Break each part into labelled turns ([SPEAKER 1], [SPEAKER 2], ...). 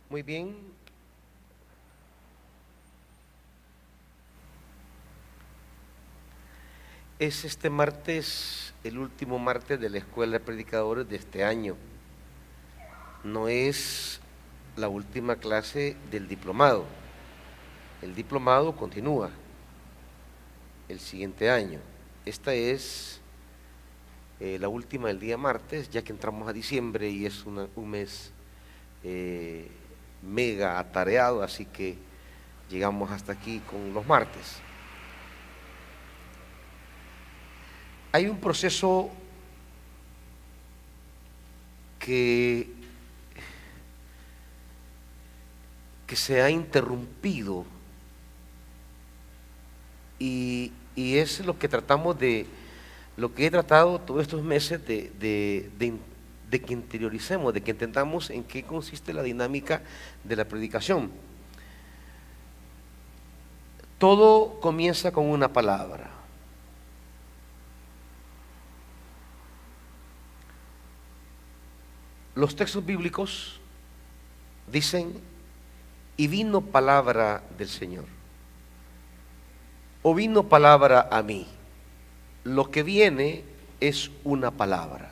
[SPEAKER 1] Muy bien. Es este martes el último martes de la Escuela de Predicadores de este año. No es la última clase del diplomado. El diplomado continúa el siguiente año. Esta es la última del día martes, ya que entramos a diciembre y es un mes mega atareado, así que llegamos hasta aquí con los martes. Hay un proceso que se ha interrumpido y es lo que lo que he tratado todos estos meses de que interioricemos, de que entendamos en qué consiste la dinámica de la predicación. Todo comienza con una palabra. Los textos bíblicos dicen: y vino palabra del Señor, o vino palabra a mí. Lo que viene es una palabra.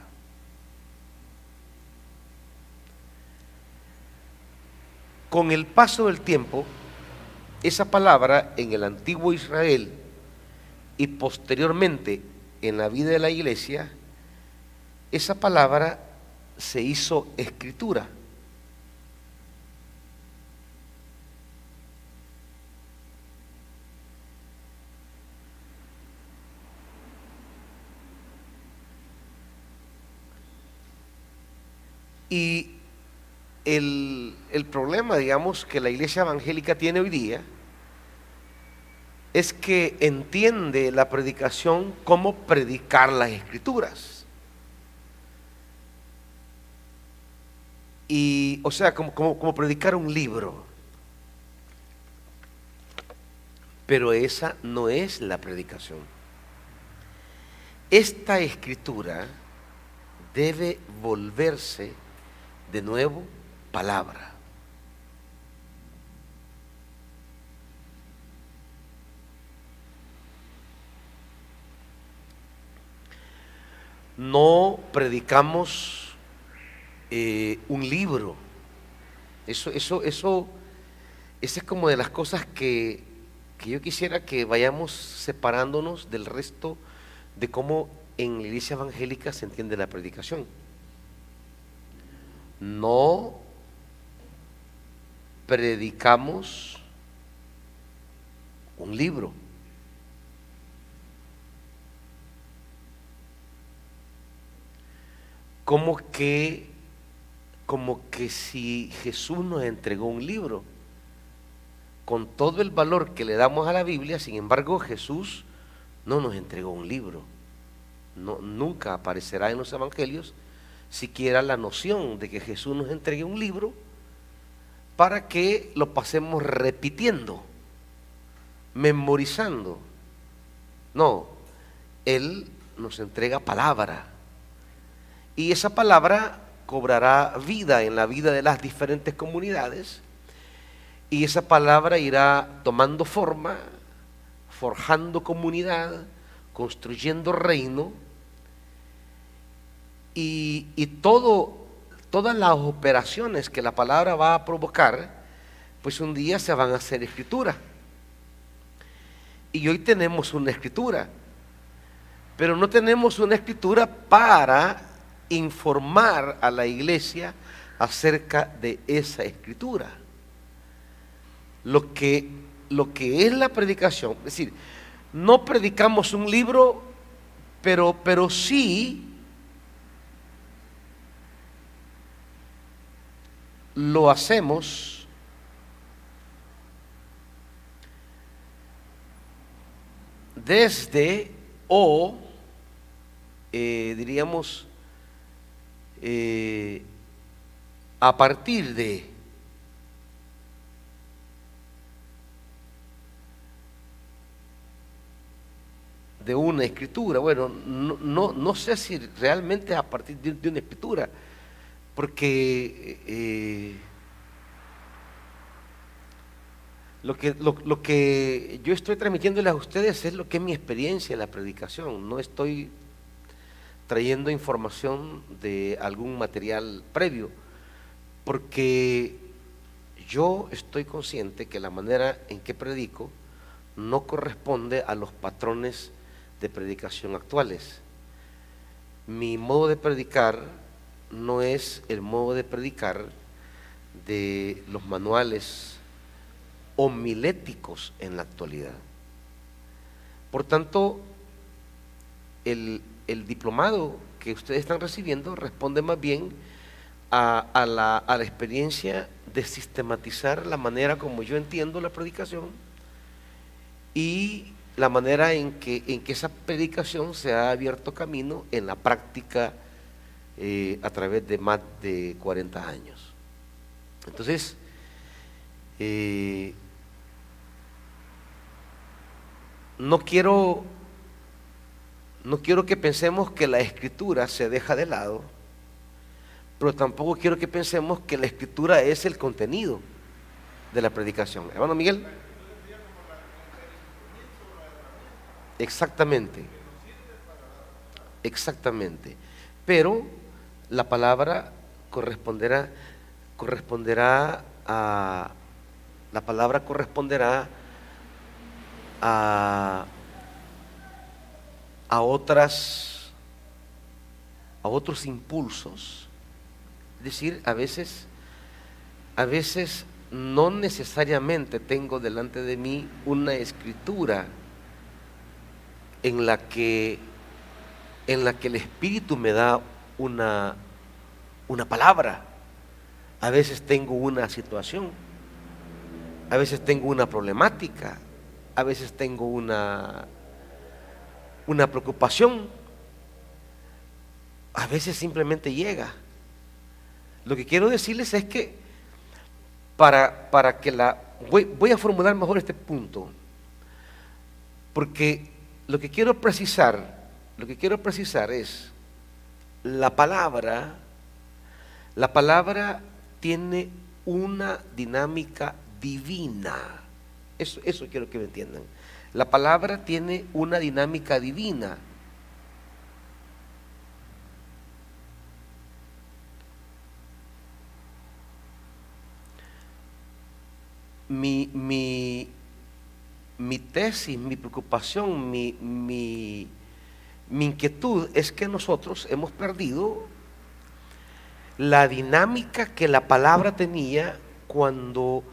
[SPEAKER 1] Con el paso del tiempo, esa palabra en el antiguo Israel y posteriormente en la vida de la iglesia, esa palabra se hizo escritura. Y el problema, digamos, que la iglesia evangélica tiene hoy día es que entiende la predicación como predicar las escrituras. Y, o sea, como predicar un libro. Pero esa no es la predicación. Esta escritura debe volverse de nuevo palabra. No predicamos un libro. Esa es como de las cosas que yo quisiera que vayamos separándonos del resto de cómo en la iglesia evangélica se entiende la predicación. No predicamos un libro. Como que si Jesús nos entregó un libro, con todo el valor que le damos a la Biblia, sin embargo Jesús no nos entregó un libro. No, nunca aparecerá en los evangelios siquiera la noción de que Jesús nos entregue un libro para que lo pasemos repitiendo, memorizando. No, Él nos entrega palabra, y esa palabra cobrará vida en la vida de las diferentes comunidades, y esa palabra irá tomando forma, forjando comunidad, construyendo reino, y todas las operaciones que la palabra va a provocar, pues un día se van a hacer escritura. Y hoy tenemos una escritura, pero no tenemos una escritura para informar a la iglesia acerca de esa escritura. Lo que es la predicación, es decir, no predicamos un libro, pero sí lo hacemos desde diríamos a partir de una escritura. Bueno, no sé si realmente es a partir de una escritura, porque Lo que yo estoy transmitiéndoles a ustedes es lo que es mi experiencia en la predicación. No estoy trayendo información de algún material previo, porque yo estoy consciente que la manera en que predico no corresponde a los patrones de predicación actuales. Mi modo de predicar no es el modo de predicar de los manuales homiléticos en la actualidad. Por tanto, el diplomado que ustedes están recibiendo responde más bien a la experiencia de sistematizar la manera como yo entiendo la predicación y la manera en que esa predicación se ha abierto camino en la práctica a través de más de 40 años. Entonces, no quiero que pensemos que la escritura se deja de lado, pero tampoco quiero que pensemos que la escritura es el contenido de la predicación. Hermano Miguel. Exactamente. Exactamente. Pero la palabra corresponderá a otros impulsos. Es decir, a veces no necesariamente tengo delante de mí una escritura en la que el Espíritu me da una palabra. A veces tengo una situación, a veces tengo una problemática, a veces tengo una preocupación, a veces simplemente llega. Lo que quiero decirles es que para que voy a formular mejor este punto, porque lo que quiero precisar es la palabra tiene una dinámica divina. Eso quiero que me entiendan. La palabra tiene una dinámica divina. Mi tesis, mi preocupación, mi inquietud es que nosotros hemos perdido la dinámica que la palabra tenía cuando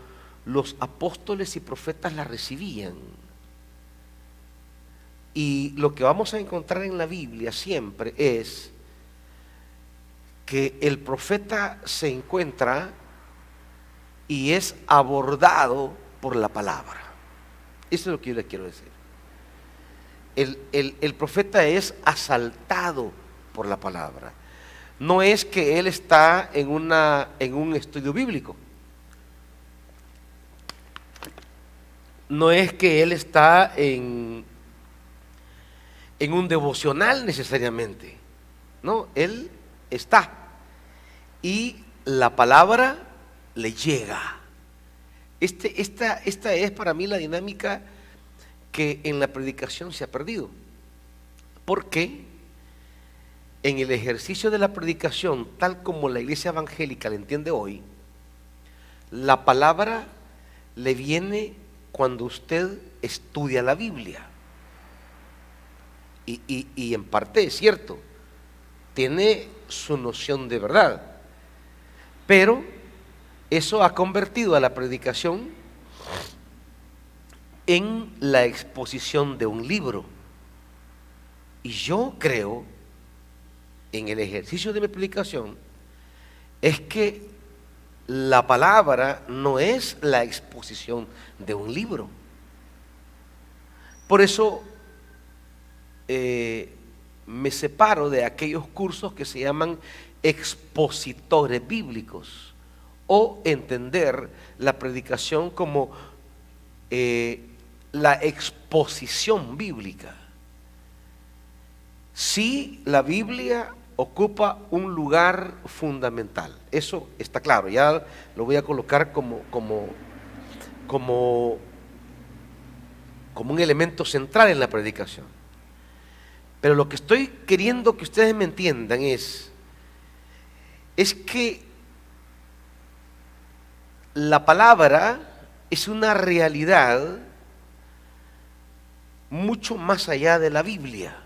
[SPEAKER 1] los apóstoles y profetas la recibían. Y lo que vamos a encontrar en la Biblia siempre es que el profeta se encuentra y es abordado por la palabra. Eso es lo que yo les quiero decir. El profeta es asaltado por la palabra. No es que él está en un estudio bíblico. No es que él está en un devocional necesariamente. No, él está. Y la palabra le llega. Esta es para mí la dinámica que en la predicación se ha perdido. Porque en el ejercicio de la predicación, tal como la iglesia evangélica la entiende hoy, la palabra le viene cuando usted estudia la Biblia. Y en parte es cierto, tiene su noción de verdad, pero eso ha convertido a la predicación en la exposición de un libro. Y yo creo, en el ejercicio de mi predicación, es que la palabra no es la exposición de un libro. Por eso me separo de aquellos cursos que se llaman expositores bíblicos, o entender la predicación como la exposición bíblica. Sí, la Biblia ocupa un lugar fundamental, eso está claro, ya lo voy a colocar como como un elemento central en la predicación. Pero lo que estoy queriendo que ustedes me entiendan es que la palabra es una realidad mucho más allá de la Biblia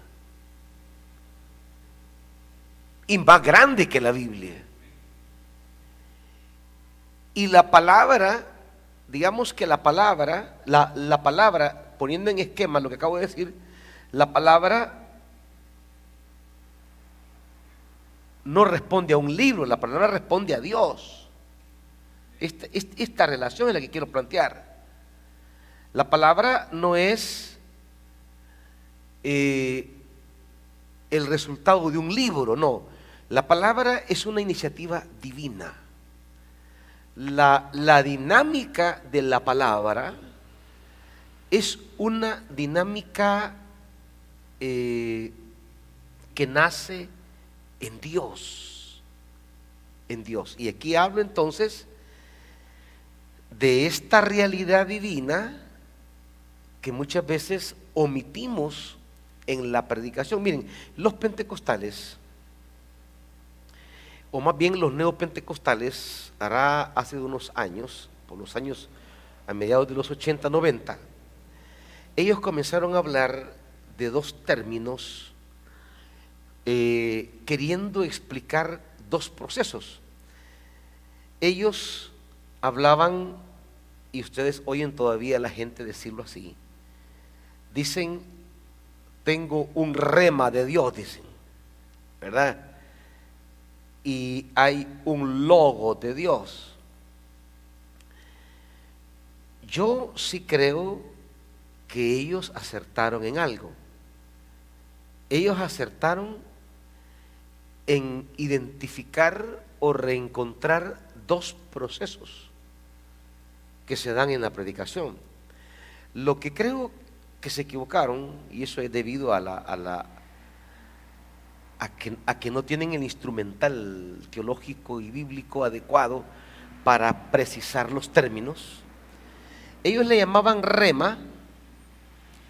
[SPEAKER 1] y más grande que la Biblia. Y la palabra, digamos que la palabra, poniendo en esquema lo que acabo de decir, la palabra no responde a un libro, la palabra responde a Dios. Esta relación es la que quiero plantear. La palabra no es el resultado de un libro, no. La palabra es una iniciativa divina. La dinámica de la palabra es una dinámica que nace en Dios. En Dios. Y aquí hablo entonces de esta realidad divina que muchas veces omitimos en la predicación. Miren, los pentecostales, o más bien los neopentecostales, hace unos años, por los años a mediados de los 80, 90, ellos comenzaron a hablar de dos términos queriendo explicar dos procesos. Ellos hablaban, y ustedes oyen todavía a la gente decirlo así, dicen, tengo un rema de Dios, dicen, ¿verdad? Y hay un logo de Dios. Yo sí creo que ellos acertaron en algo. Ellos acertaron en identificar o reencontrar dos procesos que se dan en la predicación. Lo que creo que se equivocaron, y eso es debido a que no tienen el instrumental teológico y bíblico adecuado para precisar los términos. Ellos le llamaban rema,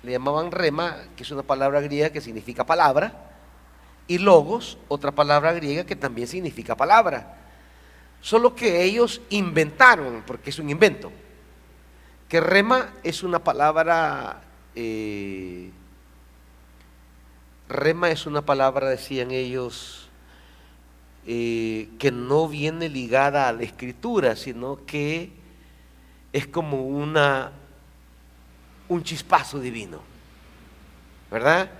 [SPEAKER 1] que es una palabra griega que significa palabra, y logos, otra palabra griega que también significa palabra. Solo que ellos inventaron, porque es un invento, que rema es una palabra, decían ellos, que no viene ligada a la escritura, sino que es como un chispazo divino, ¿verdad?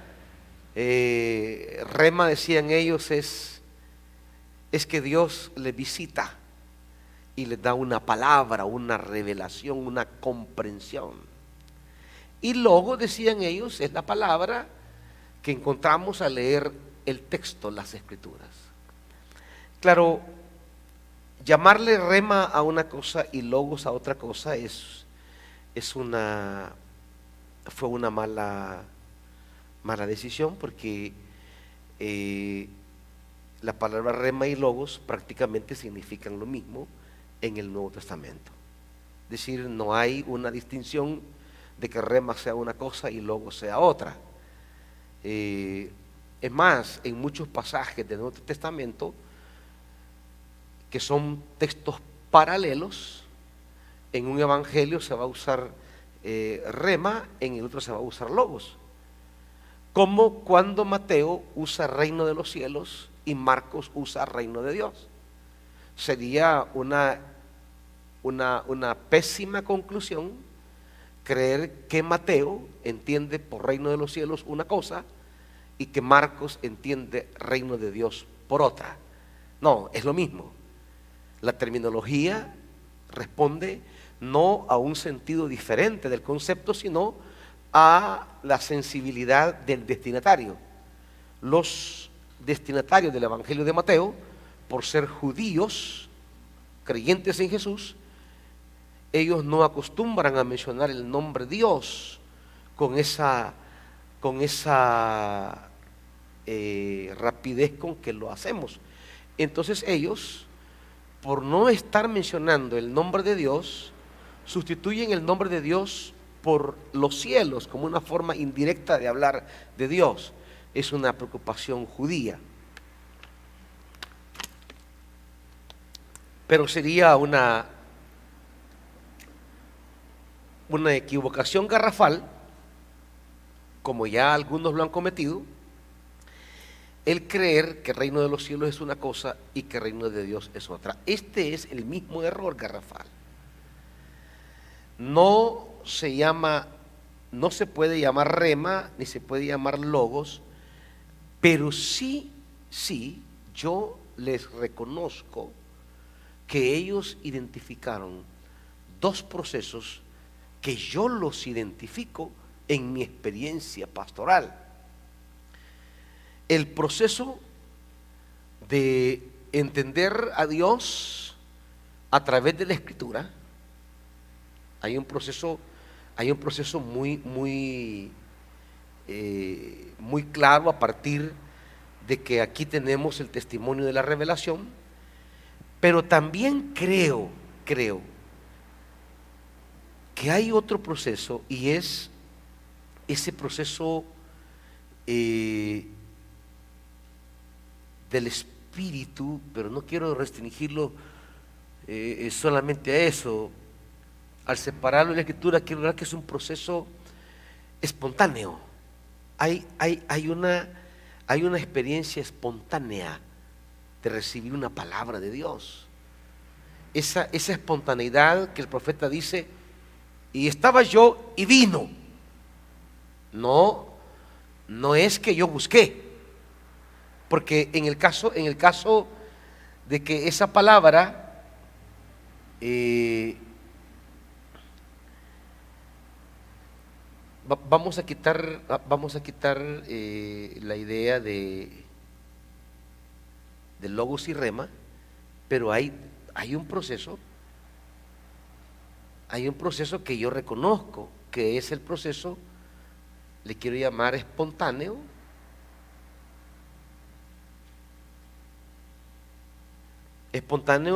[SPEAKER 1] Rema, decían ellos, es que Dios les visita y les da una palabra, una revelación, una comprensión. Y logo, decían ellos, es la palabra que encontramos al leer el texto, las escrituras. Claro, llamarle rema a una cosa y logos a otra cosa fue una mala decisión, porque la palabra rema y logos prácticamente significan lo mismo en el Nuevo Testamento. Es decir, no hay una distinción de que rema sea una cosa y logos sea otra. Es más, en muchos pasajes del Nuevo Testamento, que son textos paralelos, en un evangelio se va a usar rema, en el otro se va a usar logos. Como cuando Mateo usa reino de los cielos y Marcos usa reino de Dios. Sería una pésima conclusión creer que Mateo entiende por reino de los cielos una cosa y que Marcos entiende reino de Dios por otra. No, es lo mismo. La terminología responde no a un sentido diferente del concepto, sino a la sensibilidad del destinatario. Los destinatarios del Evangelio de Mateo, por ser judíos, creyentes en Jesús, ellos no acostumbran a mencionar el nombre Dios con esa rapidez con que lo hacemos. Entonces ellos, por no estar mencionando el nombre de Dios, sustituyen el nombre de Dios por los cielos como una forma indirecta de hablar de Dios. Es una preocupación judía. Pero sería una equivocación garrafal, como ya algunos lo han cometido, el creer que el reino de los cielos es una cosa y que el reino de Dios es otra. Este es el mismo error garrafal. No se puede llamar rema, ni se puede llamar logos, pero sí, yo les reconozco que ellos identificaron dos procesos que yo los identifico en mi experiencia pastoral. El proceso de entender a Dios a través de la Escritura. Hay un proceso muy claro a partir de que aquí tenemos el testimonio de la revelación, pero también creo que hay otro proceso, y es ese proceso del espíritu, pero no quiero restringirlo solamente a eso. Al separarlo de la Escritura, quiero hablar que es un proceso espontáneo. Hay una experiencia espontánea de recibir una palabra de Dios. Esa espontaneidad que el profeta dice, y estaba yo y vino. No es que yo busqué, porque en el caso de que esa palabra vamos a quitar la idea de logos y rema, pero hay un proceso que yo reconozco, que es el proceso, le quiero llamar espontáneo,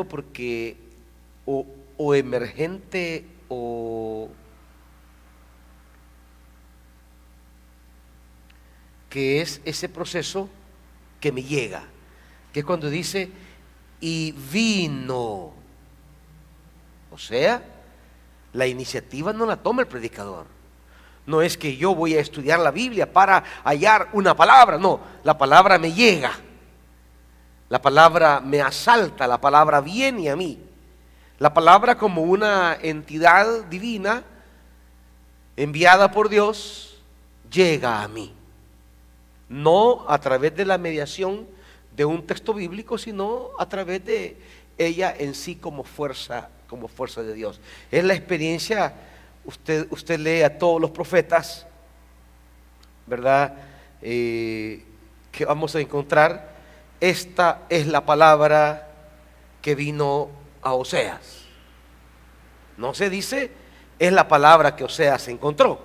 [SPEAKER 1] porque o emergente o que es ese proceso que me llega, que es cuando dice y vino. O sea, la iniciativa no la toma el predicador. No es que yo voy a estudiar la Biblia para hallar una palabra, no, la palabra me llega, la palabra me asalta, la palabra viene a mí. La palabra, como una entidad divina enviada por Dios, llega a mí. No a través de la mediación de un texto bíblico, sino a través de ella en sí como fuerza de Dios. Es la experiencia. Usted lee a todos los profetas, ¿verdad? Que vamos a encontrar. Esta es la palabra que vino a Oseas. No se dice es la palabra que Oseas encontró,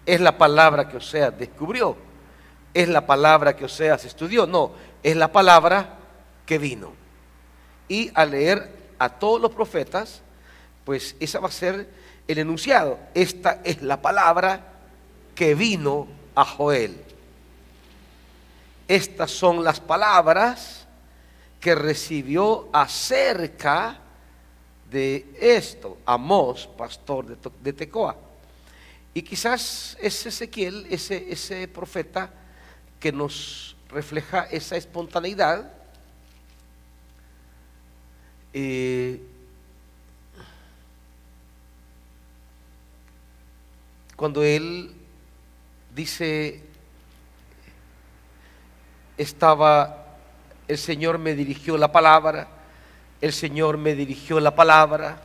[SPEAKER 1] es la palabra que Oseas descubrió, es la palabra que Oseas estudió. No, es la palabra que vino. Y al leer a todos los profetas, pues esa va a ser el enunciado. Esta es la palabra que vino a Joel. Estas son las palabras que recibió acerca de esto Amós, pastor de Tecoa. Y quizás es Ezequiel, ese profeta que nos refleja esa espontaneidad. Cuando él dice, el Señor me dirigió la palabra, el Señor me dirigió la palabra,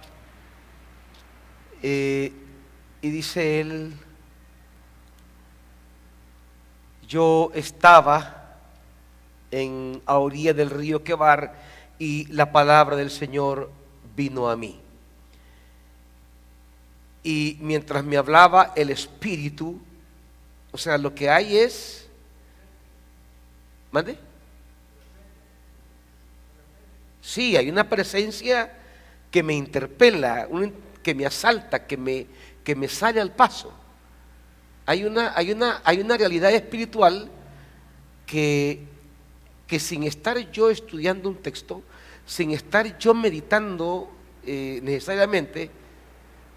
[SPEAKER 1] y dice él, yo estaba a orilla del río Quebar y la palabra del Señor vino a mí. Y mientras me hablaba el Espíritu, o sea, lo que hay es, ¿mande? Sí, hay una presencia que me interpela, que me asalta, que me sale al paso. Hay una realidad espiritual que sin estar yo estudiando un texto, sin estar yo meditando necesariamente,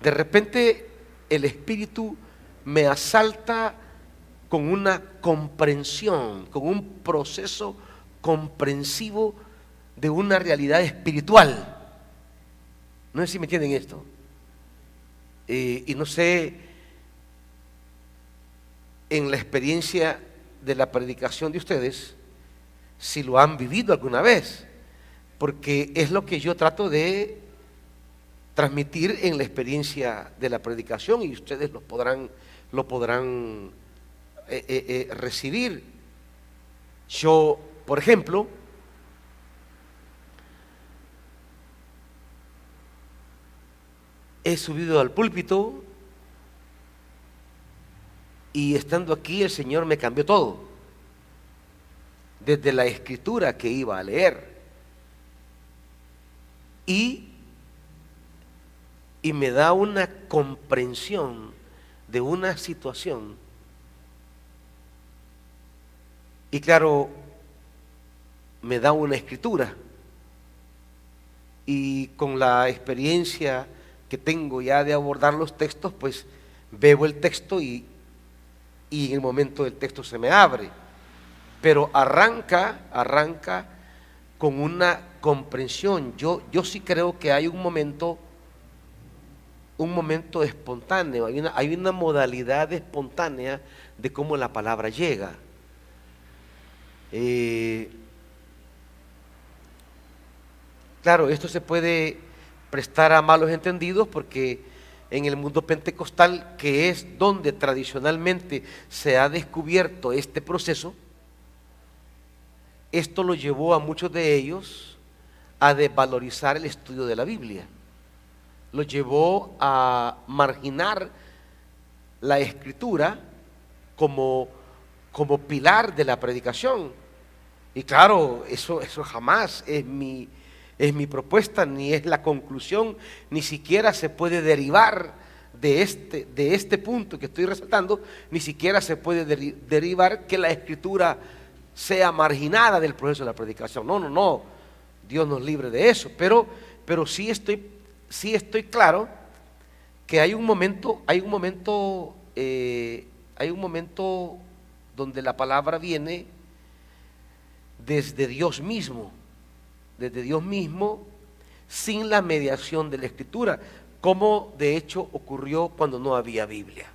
[SPEAKER 1] de repente el Espíritu me asalta con una comprensión, con un proceso comprensivo de una realidad espiritual. No sé si me entienden esto. Y no sé, en la experiencia de la predicación de ustedes, si lo han vivido alguna vez, porque es lo que yo trato de transmitir en la experiencia de la predicación, y ustedes lo podrán recibir. Yo, por ejemplo, he subido al púlpito y estando aquí el Señor me cambió todo, desde la escritura que iba a leer, y me da una comprensión de una situación. Y claro, me da una escritura, y con la experiencia que tengo ya de abordar los textos, pues veo el texto y en el momento del texto se me abre, pero arranca con una comprensión. Yo sí creo que hay un momento espontáneo, hay una modalidad espontánea de cómo la palabra llega. Claro, esto se puede prestar a malos entendidos, porque en el mundo pentecostal, que es donde tradicionalmente se ha descubierto este proceso, esto lo llevó a muchos de ellos a desvalorizar el estudio de la Biblia, lo llevó a marginar la escritura como pilar de la predicación. Y claro, eso jamás es mi propuesta, ni es la conclusión, ni siquiera se puede derivar de este punto que estoy resaltando, ni siquiera se puede derivar que la escritura sea marginada del proceso de la predicación. No, Dios nos libre de eso, pero sí estoy claro que hay un momento donde la palabra viene desde Dios mismo, sin la mediación de la escritura, como de hecho ocurrió cuando no había Biblia,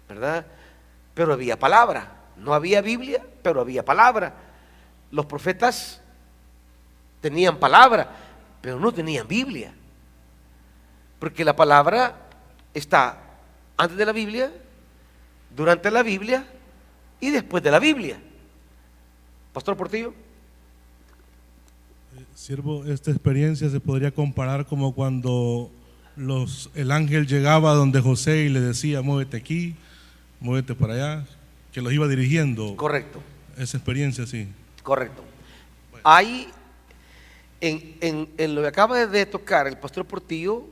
[SPEAKER 1] ¿verdad? Pero había palabra. No había Biblia, pero había palabra. Los profetas tenían palabra, pero no tenían Biblia, porque la palabra está antes de la Biblia, durante la Biblia y después de la Biblia. Pastor Portillo.
[SPEAKER 2] Siervo, esta experiencia se podría comparar como cuando el ángel llegaba donde José y le decía: muévete aquí, muévete para allá, que los iba dirigiendo.
[SPEAKER 1] Correcto.
[SPEAKER 2] Esa experiencia, sí.
[SPEAKER 1] Correcto.
[SPEAKER 2] Bueno.
[SPEAKER 1] Hay en lo que acaba de tocar el pastor Portillo,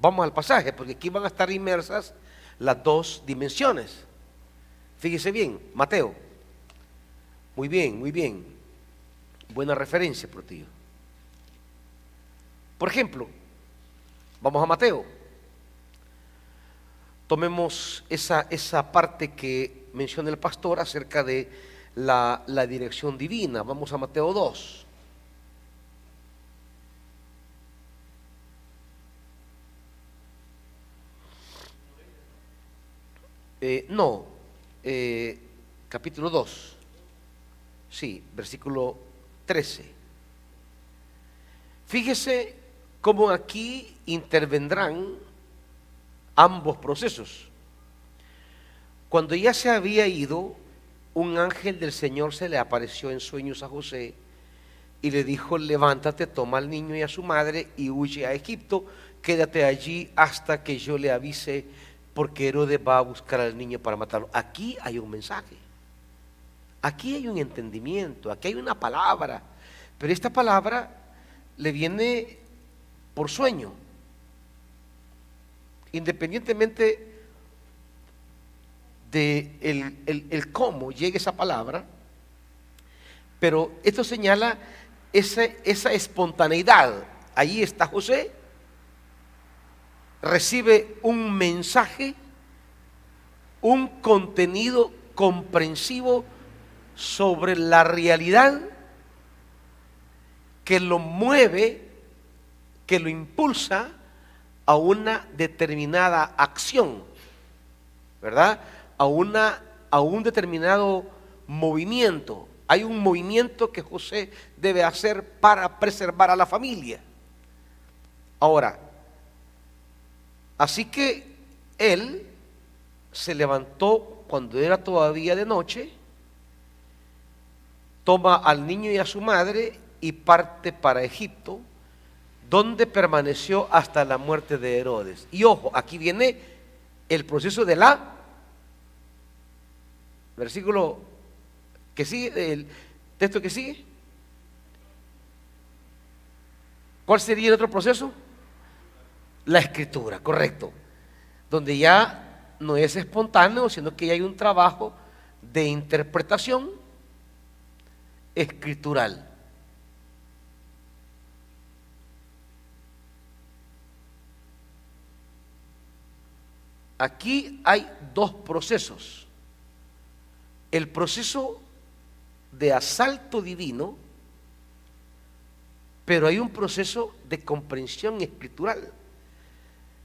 [SPEAKER 1] vamos al pasaje, porque aquí van a estar inmersas las dos dimensiones. Fíjese bien, Mateo. Muy bien. Buena referencia, Portillo. Por ejemplo, vamos a Mateo. Tomemos esa parte que menciona el pastor acerca de la dirección divina. Vamos a Mateo 2. Capítulo 2. Sí, versículo 13. Fíjese cómo aquí intervendrán ambos procesos. Cuando ya se había ido, un ángel del Señor se le apareció en sueños a José y le dijo: levántate, toma al niño y a su madre y huye a Egipto, quédate allí hasta que yo le avise, porque Herodes va a buscar al niño para matarlo. Aquí hay un mensaje, aquí hay un entendimiento, aquí hay una palabra, pero esta palabra le viene por sueño. independientemente de el cómo llegue esa palabra, pero esto señala esa espontaneidad. Allí está José, recibe un mensaje, un contenido comprensivo sobre la realidad que lo mueve, que lo impulsa a una determinada acción, ¿verdad? A un determinado movimiento. Hay un movimiento que José debe hacer para preservar a la familia. Ahora, así que él se levantó cuando era todavía de noche, toma al niño y a su madre y parte para Egipto, donde permaneció hasta la muerte de Herodes. Y ojo, aquí viene el proceso de la versículo que sigue, el texto que sigue. ¿Cuál sería el otro proceso? La escritura, correcto, donde ya no es espontáneo, sino que ya hay un trabajo de interpretación escritural. Aquí hay dos procesos: el proceso de asalto divino, pero hay un proceso de comprensión escritural.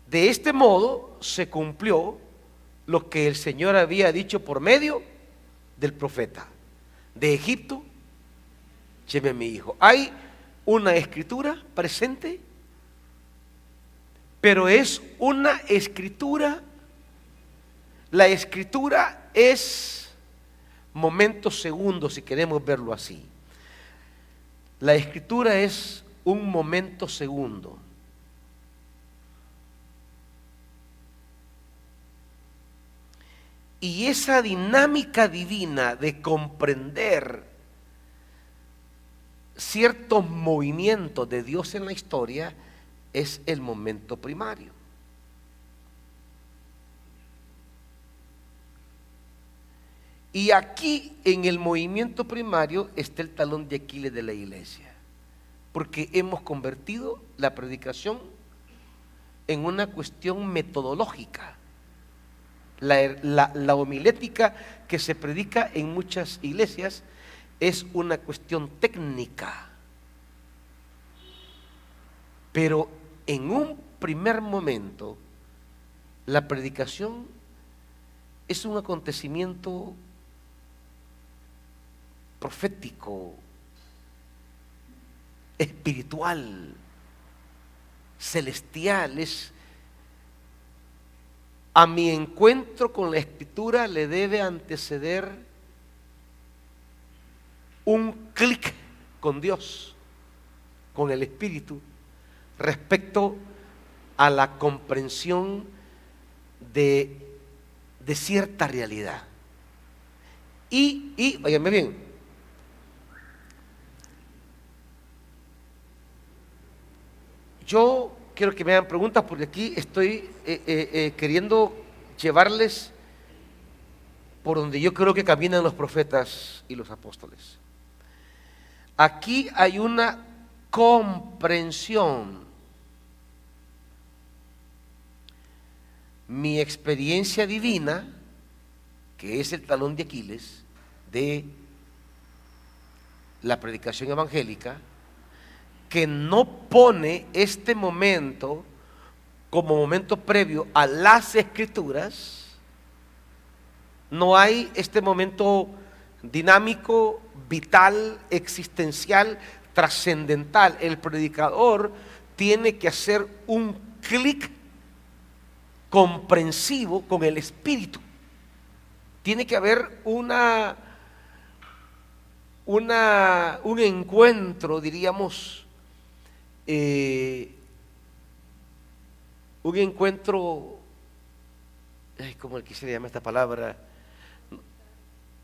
[SPEAKER 1] De este modo se cumplió lo que el Señor había dicho por medio del profeta: de Egipto, lléveme a mi hijo. Hay una escritura presente, pero es una escritura. La escritura es momento segundo, si queremos verlo así. La escritura es un momento segundo. Y esa dinámica divina de comprender ciertos movimientos de Dios en la historia es el momento primario. Y aquí en el movimiento primario está el talón de Aquiles de la iglesia, porque hemos convertido la predicación en una cuestión metodológica. La homilética que se predica en muchas iglesias es una cuestión técnica, pero en un primer momento la predicación es un acontecimiento profético, espiritual, celestial. A mi encuentro con la escritura le debe anteceder un clic con Dios, con el Espíritu, respecto a la comprensión de cierta realidad. Y váyanme bien, yo quiero que me hagan preguntas, porque aquí estoy queriendo llevarles por donde yo creo que caminan los profetas y los apóstoles. Aquí hay una comprensión. Mi experiencia divina, que es el talón de Aquiles de la predicación evangélica, que no pone este momento como momento previo a las escrituras. No hay este momento dinámico, vital, existencial, trascendental. El predicador tiene que hacer un clic comprensivo con el Espíritu. Tiene que haber un encuentro, diríamos, un encuentro, ¿cómo se le llama esta palabra?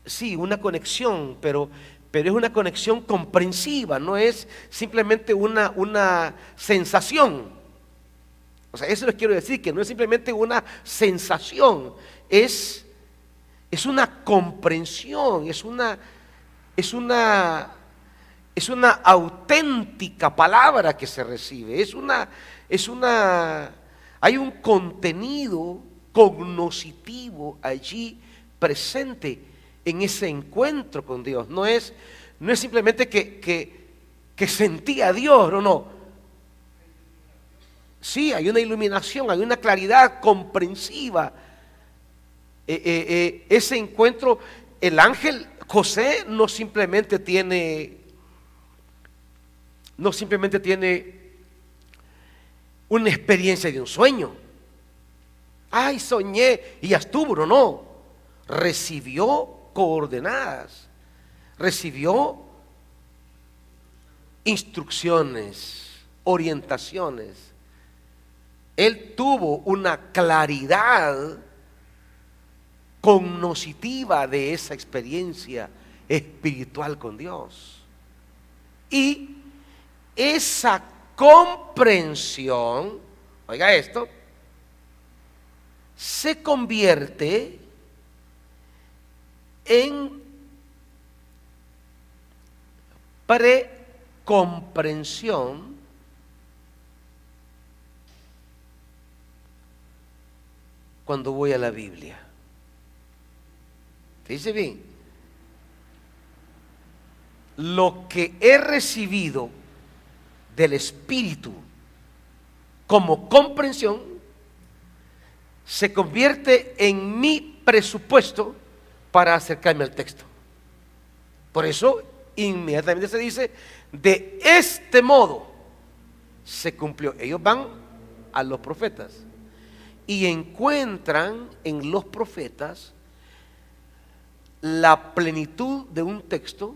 [SPEAKER 1] Sí, una conexión, pero es una conexión comprensiva, no es simplemente una sensación. O sea, eso les quiero decir, que no es simplemente una sensación, es una comprensión, es una auténtica palabra que se recibe, hay un contenido cognoscitivo allí presente en ese encuentro con Dios. No es simplemente que sentí a Dios, no. Sí, hay una iluminación, hay una claridad comprensiva. Ese encuentro, el ángel José no simplemente tiene una experiencia de un sueño. Ay, soñé y ya estuvo, no. Recibió coordenadas, recibió instrucciones, orientaciones. Él tuvo una claridad cognoscitiva de esa experiencia espiritual con Dios. Y esa comprensión, oiga esto, se convierte en precomprensión cuando voy a la Biblia. Dice bien, lo que he recibido del Espíritu como comprensión se convierte en mi presupuesto para acercarme al texto. Por eso inmediatamente se dice, de este modo se cumplió. Ellos van a los profetas y encuentran en los profetas la plenitud de un texto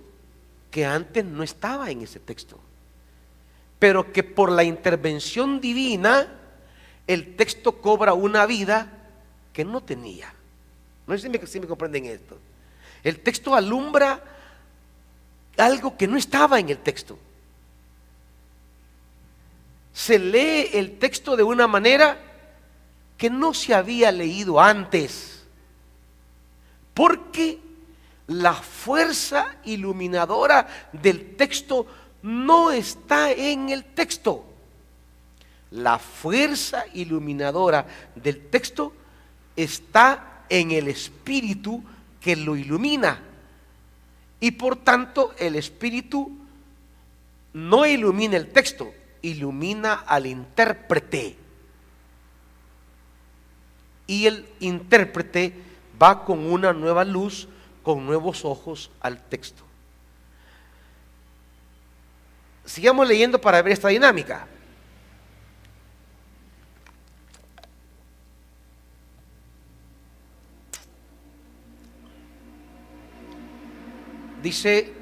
[SPEAKER 1] que antes no estaba en ese texto, pero que por la intervención divina el texto cobra una vida que no tenía. No sé si me comprenden esto. El texto alumbra algo que no estaba en el texto. Se lee el texto de una manera que no se había leído antes, porque la fuerza iluminadora del texto no está en el texto. La fuerza iluminadora del texto está en el Espíritu que lo ilumina. Y por tanto el Espíritu no ilumina el texto, ilumina al intérprete. Y el intérprete va con una nueva luz, con nuevos ojos al texto. Sigamos leyendo para ver esta dinámica. Dice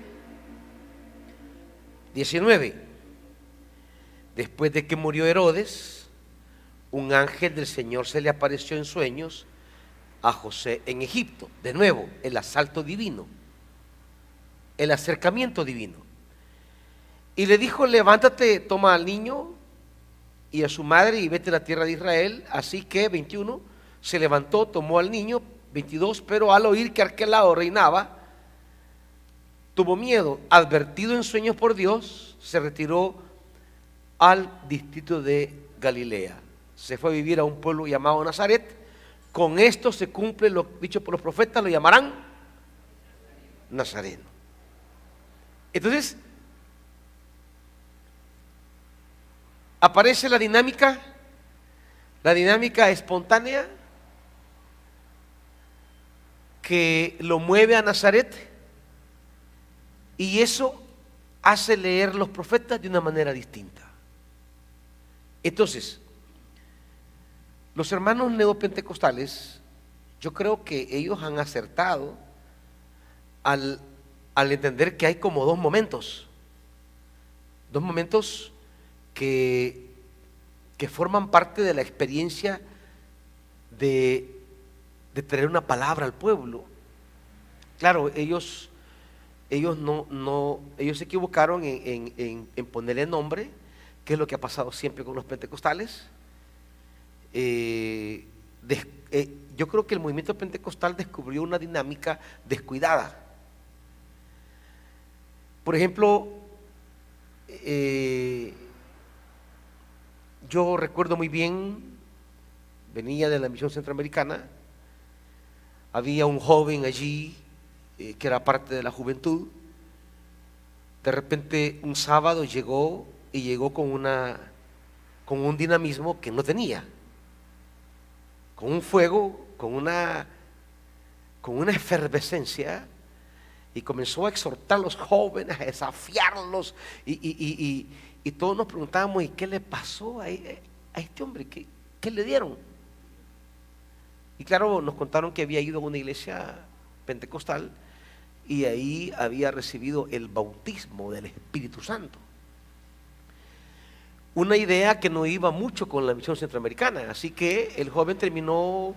[SPEAKER 1] 19: después de que murió Herodes, un ángel del Señor se le apareció en sueños a José en Egipto. De nuevo, el asalto divino, el acercamiento divino. Y le dijo: levántate, toma al niño y a su madre y vete a la tierra de Israel. Así que, 21, se levantó, tomó al niño. 22, pero al oír que Arquelao reinaba, tuvo miedo. Advertido en sueños por Dios, se retiró al distrito de Galilea. Se fue a vivir a un pueblo llamado Nazaret. Con esto se cumple lo dicho por los profetas, lo llamarán Nazareno. Entonces, aparece la dinámica espontánea que lo mueve a Nazaret, y eso hace leer los profetas de una manera distinta. Entonces, los hermanos neopentecostales, yo creo que ellos han acertado al entender que hay como dos momentos que forman parte de la experiencia de traer una palabra al pueblo. Claro, ellos se equivocaron en ponerle nombre, que es lo que ha pasado siempre con los pentecostales. yo creo que el movimiento pentecostal descubrió una dinámica descuidada. Por ejemplo, yo recuerdo muy bien, venía de la misión centroamericana, había un joven allí que era parte de la juventud. De repente un sábado llegó con un dinamismo que no tenía, con un fuego, con una efervescencia, y comenzó a exhortar a los jóvenes, a desafiarlos, y todos nos preguntábamos: ¿y qué le pasó a este hombre? ¿Qué le dieron? Y claro, nos contaron que había ido a una iglesia pentecostal y ahí había recibido el bautismo del Espíritu Santo. Una idea que no iba mucho con la misión centroamericana, así que el joven terminó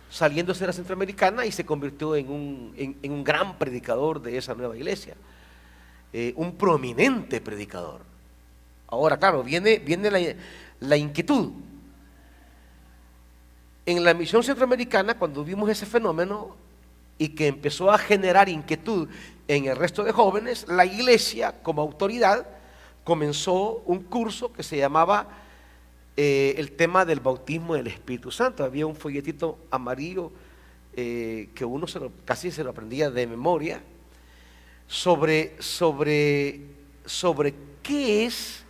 [SPEAKER 1] saliéndose de la centroamericana y se convirtió en un gran predicador de esa nueva iglesia, un prominente predicador. Ahora, claro, viene la inquietud. En la misión centroamericana, cuando vimos ese fenómeno y que empezó a generar inquietud en el resto de jóvenes, la iglesia como autoridad comenzó un curso que se llamaba el tema del bautismo del Espíritu Santo. Había un folletito amarillo que uno casi se lo aprendía de memoria sobre qué es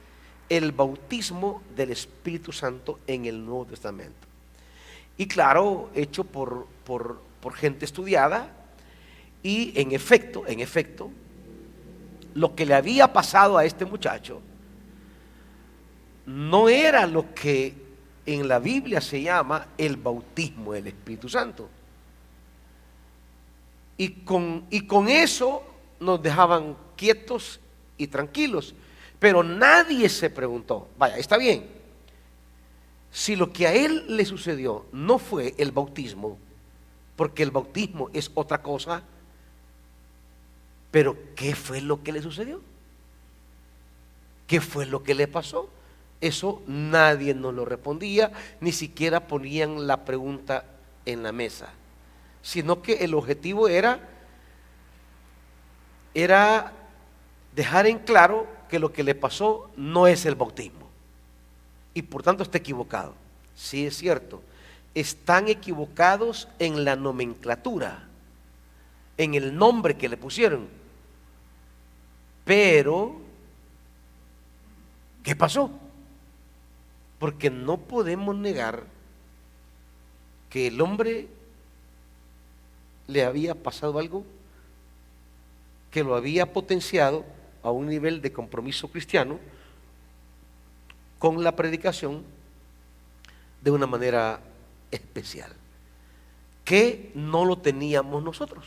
[SPEAKER 1] el bautismo del Espíritu Santo en el Nuevo Testamento. Y claro, hecho por gente estudiada, y en efecto, lo que le había pasado a este muchacho no era lo que en la Biblia se llama el bautismo del Espíritu Santo. Y con eso nos dejaban quietos y tranquilos, pero nadie se preguntó: vaya, está bien, si lo que a él le sucedió no fue el bautismo, porque el bautismo es otra cosa, pero ¿qué fue lo que le sucedió? ¿Qué fue lo que le pasó? Eso nadie nos lo respondía, ni siquiera ponían la pregunta en la mesa, sino que el objetivo era dejar en claro que lo que le pasó no es el bautismo, y por tanto está equivocado. Sí, es cierto, están equivocados en la nomenclatura, en el nombre que le pusieron, pero ¿qué pasó? Porque no podemos negar que el hombre le había pasado algo que lo había potenciado a un nivel de compromiso cristiano con la predicación de una manera especial, que no lo teníamos nosotros,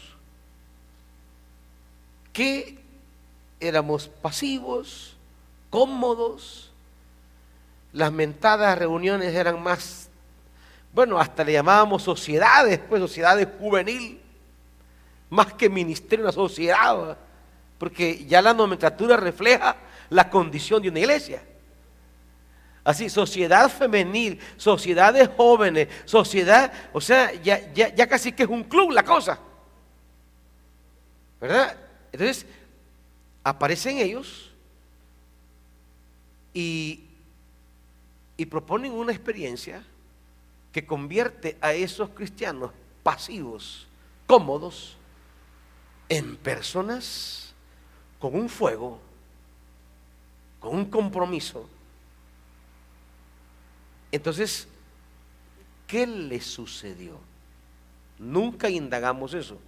[SPEAKER 1] que éramos pasivos, cómodos. Las mentadas reuniones eran más, bueno, hasta le llamábamos sociedades, pues sociedades juvenil, más que ministerio, una sociedad, porque ya la nomenclatura refleja la condición de una iglesia. Así, sociedad femenil, sociedad de jóvenes, sociedad, o sea, ya casi que es un club la cosa, ¿verdad? Entonces, aparecen ellos y proponen una experiencia que convierte a esos cristianos pasivos, cómodos, en personas con un fuego, con un compromiso. Entonces, ¿qué le sucedió? Nunca indagamos eso.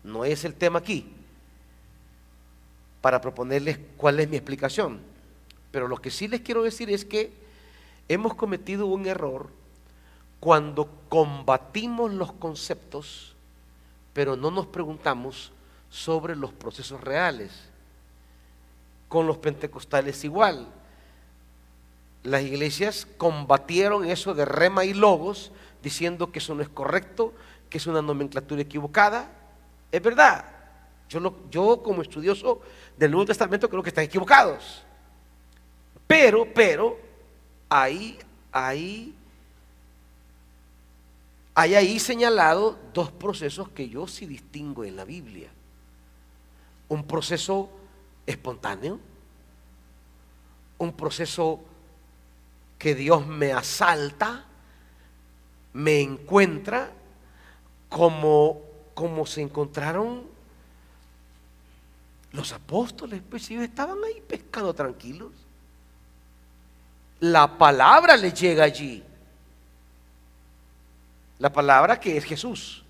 [SPEAKER 1] No es el tema aquí para proponerles cuál es mi explicación. Pero lo que sí les quiero decir es que hemos cometido un error cuando combatimos los conceptos, pero no nos preguntamos sobre los procesos reales. Con los pentecostales igual. Las iglesias combatieron eso de rema y logos, diciendo que eso no es correcto, que es una nomenclatura equivocada. Es verdad, yo como estudioso del Nuevo Testamento creo que están equivocados, pero hay hay ahí señalado dos procesos que yo sí distingo en la Biblia. Un proceso espontáneo, un proceso que Dios me asalta, me encuentra, como se encontraron los apóstoles, pues ellos estaban ahí pescando tranquilos. La palabra les llega allí, la palabra que es Jesús,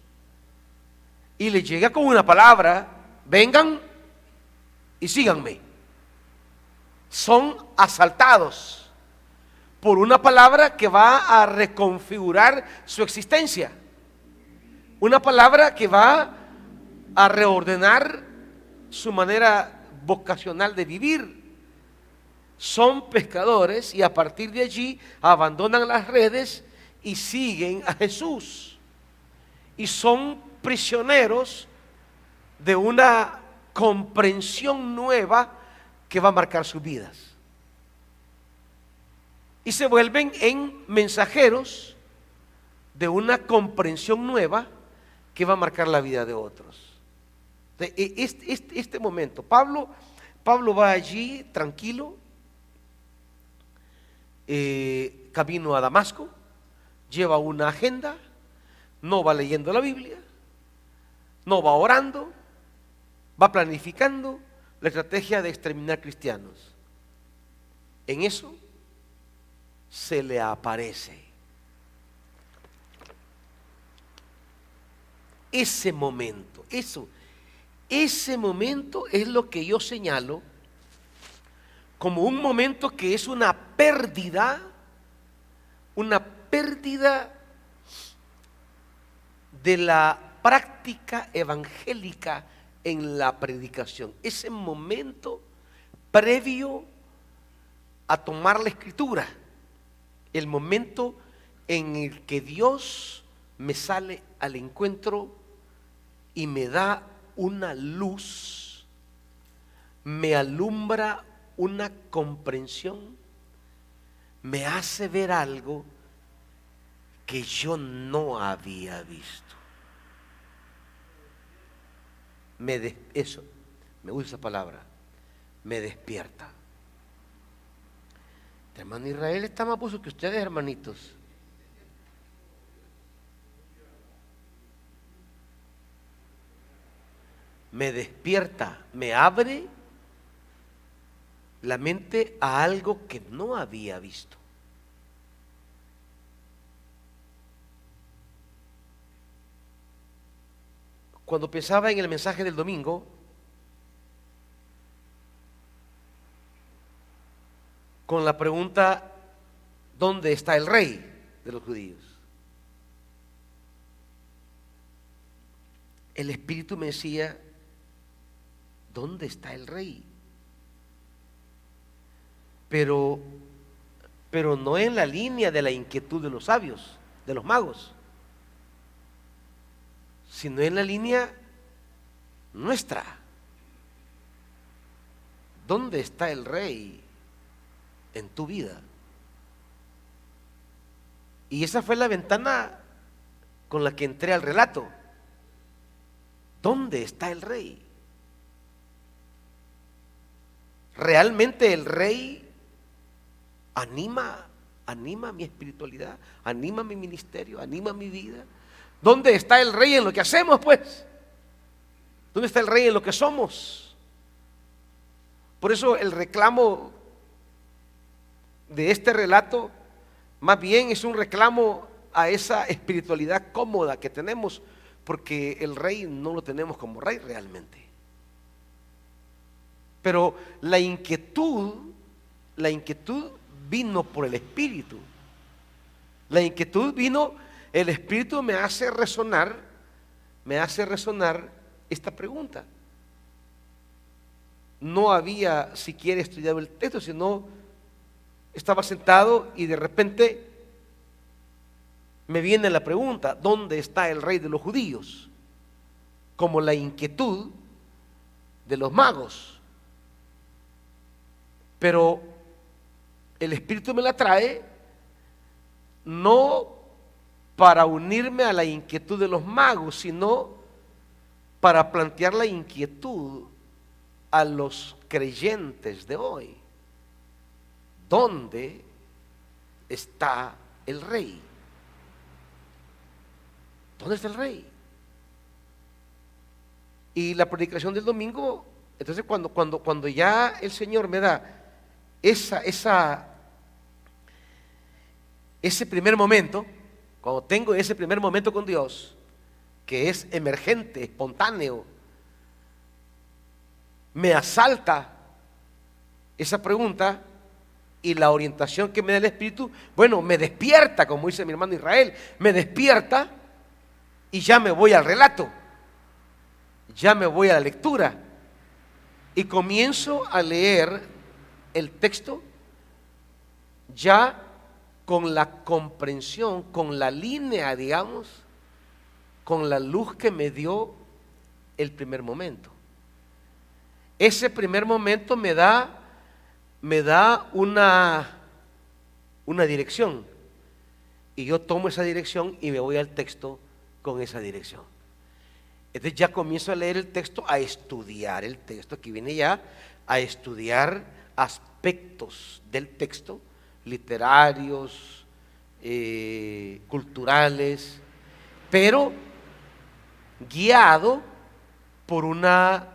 [SPEAKER 1] y les llega con una palabra: vengan y síganme. Son asaltados por una palabra que va a reconfigurar su existencia, una palabra que va a reordenar su manera vocacional de vivir. Son pescadores y a partir de allí abandonan las redes y siguen a Jesús. Y son prisioneros de una comprensión nueva que va a marcar sus vidas. Y se vuelven en mensajeros de una comprensión nueva que va a marcar la vida de otros. Este momento, Pablo va allí tranquilo, camino a Damasco, lleva una agenda, no va leyendo la Biblia, no va orando, va planificando la estrategia de exterminar cristianos. En eso se le aparece ese momento. Ese momento es lo que yo señalo como un momento que es una pérdida de la práctica evangélica en la predicación. Ese momento previo a tomar la escritura, el momento en el que Dios me sale al encuentro y me da una luz, me alumbra una comprensión, me hace ver algo que yo no había visto. Me gusta esa palabra, me despierta. El hermano Israel está más puesto que ustedes, hermanitos. Me despierta, me abre la mente a algo que no había visto. Cuando pensaba en el mensaje del domingo, con la pregunta: ¿dónde está el rey de los judíos? El Espíritu me decía: ¿dónde está el rey? Pero no en la línea de la inquietud de los sabios, de los magos, sino en la línea nuestra. ¿Dónde está el rey en tu vida? Y esa fue la ventana con la que entré al relato. ¿Dónde está el rey? ¿Realmente el rey anima mi espiritualidad, anima mi ministerio, anima mi vida? ¿Dónde está el rey en lo que hacemos, pues? ¿Dónde está el rey en lo que somos? Por eso el reclamo de este relato más bien es un reclamo a esa espiritualidad cómoda que tenemos, porque el rey no lo tenemos como rey realmente. Pero la inquietud vino por el Espíritu. La inquietud vino, el Espíritu me hace resonar esta pregunta. No había siquiera estudiado el texto, sino estaba sentado y de repente me viene la pregunta: ¿dónde está el rey de los judíos? Como la inquietud de los magos. Pero el Espíritu me la trae no para unirme a la inquietud de los magos, sino para plantear la inquietud a los creyentes de hoy. ¿Dónde está el rey? ¿Dónde está el rey? Y la predicación del domingo, entonces cuando ya el Señor me da ese primer momento, cuando tengo ese primer momento con Dios, que es emergente, espontáneo, me asalta esa pregunta y la orientación que me da el Espíritu, bueno, me despierta, como dice mi hermano Israel, me despierta y ya me voy al relato, ya me voy a la lectura y comienzo a leer el texto ya con la comprensión, con la línea, digamos, con la luz que me dio el primer momento. Ese primer momento me da una dirección y yo tomo esa dirección y me voy al texto con esa dirección. Entonces ya comienzo a leer el texto, a estudiar el texto. Aquí viene ya a estudiar aspectos del texto, literarios, culturales, pero guiado por una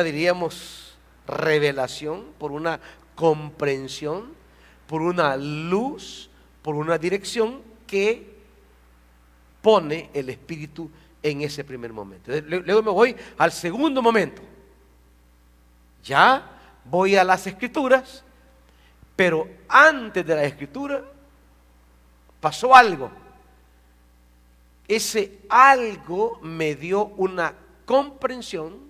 [SPEAKER 1] diríamos revelación, por una comprensión, por una luz, por una dirección que pone el Espíritu en ese primer momento. Luego me voy al segundo momento. Ya voy a las Escrituras, pero antes de la Escritura pasó algo. Ese algo me dio una comprensión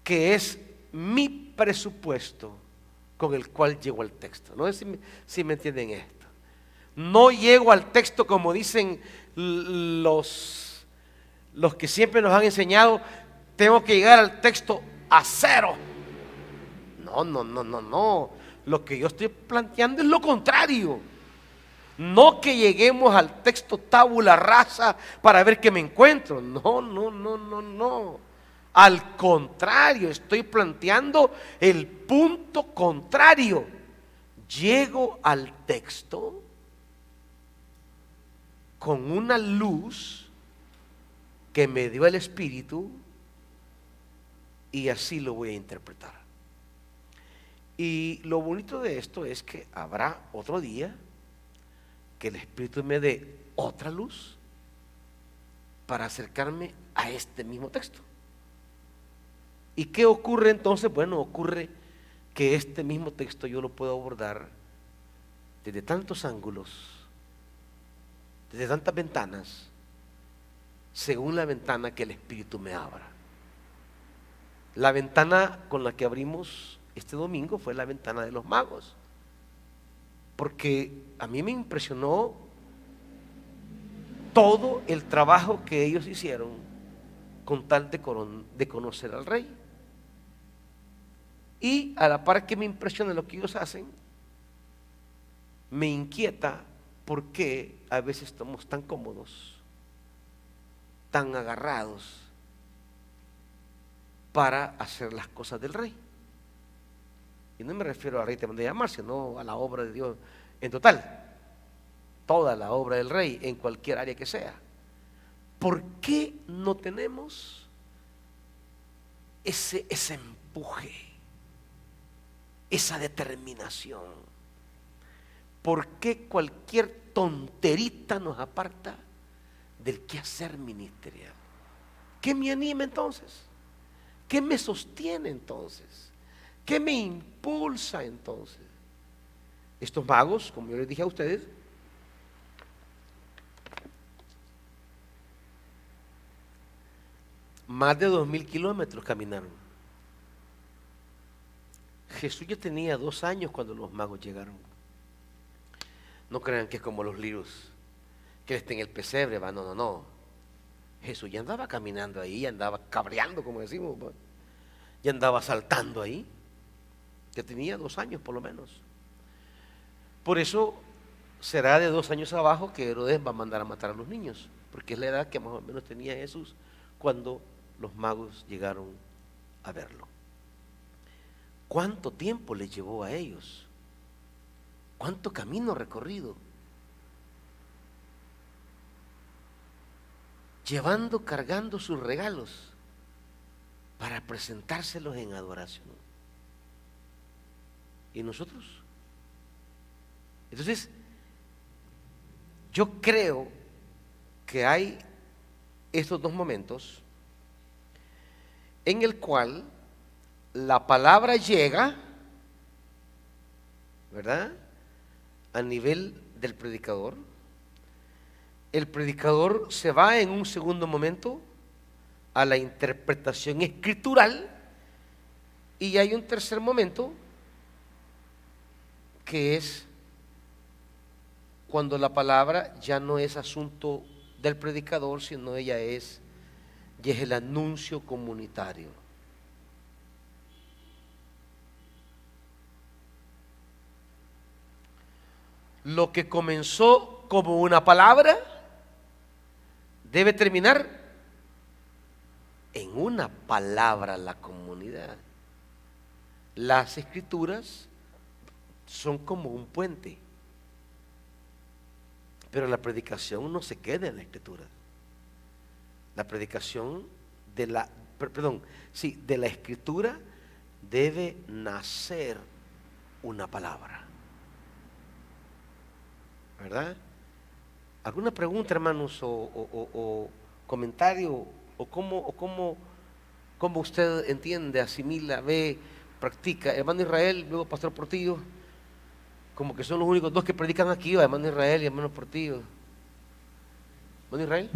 [SPEAKER 1] que es mi presupuesto con el cual llego al texto. No sé si me entienden esto. No llego al texto como dicen los que siempre nos han enseñado, tengo que llegar al texto a cero. No. Lo que yo estoy planteando es lo contrario. No que lleguemos al texto tabula rasa para ver qué me encuentro. No. Al contrario, estoy planteando el punto contrario. Llego al texto con una luz que me dio el Espíritu y así lo voy a interpretar. Y lo bonito de esto es que habrá otro día que el Espíritu me dé otra luz para acercarme a este mismo texto. ¿Y qué ocurre entonces? Bueno, ocurre que este mismo texto yo lo puedo abordar desde tantos ángulos, desde tantas ventanas, según la ventana que el Espíritu me abra. La ventana con la que abrimos este domingo fue la ventana de los magos, porque a mí me impresionó todo el trabajo que ellos hicieron con tal de conocer al rey. Y a la par que me impresiona lo que ellos hacen, me inquieta por qué a veces estamos tan cómodos, tan agarrados para hacer las cosas del rey. Y no me refiero al rey te mandé a llamar, sino a la obra de Dios en total, toda la obra del rey en cualquier área que sea. ¿Por qué no tenemos ese empuje, esa determinación? ¿Por qué cualquier tonterita nos aparta del quehacer ministerial? ¿Qué me anima entonces? ¿Qué me sostiene entonces? ¿Qué me impulsa entonces? Estos magos, como yo les dije a ustedes, más de 2000 kilómetros caminaron. Jesús ya tenía 2 años cuando los magos llegaron. No crean que es como los lirios, que estén en el pesebre, va. No. Jesús ya andaba caminando ahí, ya andaba cabreando, como decimos, va. Ya andaba saltando ahí. Ya tenía 2 años por lo menos. Por eso será de 2 años abajo que Herodes va a mandar a matar a los niños, porque es la edad que más o menos tenía Jesús cuando los magos llegaron a verlo. ¿Cuánto tiempo les llevó a ellos? ¿Cuánto camino recorrido? Llevando, cargando sus regalos para presentárselos en adoración. ¿Y nosotros? Entonces, yo creo que hay estos dos momentos en el cual la palabra llega, ¿verdad?, a nivel del predicador. El predicador se va en un segundo momento a la interpretación escritural, y hay un tercer momento que es cuando la palabra ya no es asunto del predicador, sino ella es el anuncio comunitario. Lo que comenzó como una palabra debe terminar en una palabra a la comunidad. Las escrituras son como un puente, pero la predicación no se queda en la escritura. La predicación de la escritura debe nacer una palabra, ¿verdad? ¿Alguna pregunta, hermanos, o comentario, o cómo usted entiende, asimila, ve, practica? Hermano Israel, luego Pastor Portillo, como que son los únicos dos que predican aquí, hermano Israel y hermano Portillo. ¿Hermano Israel?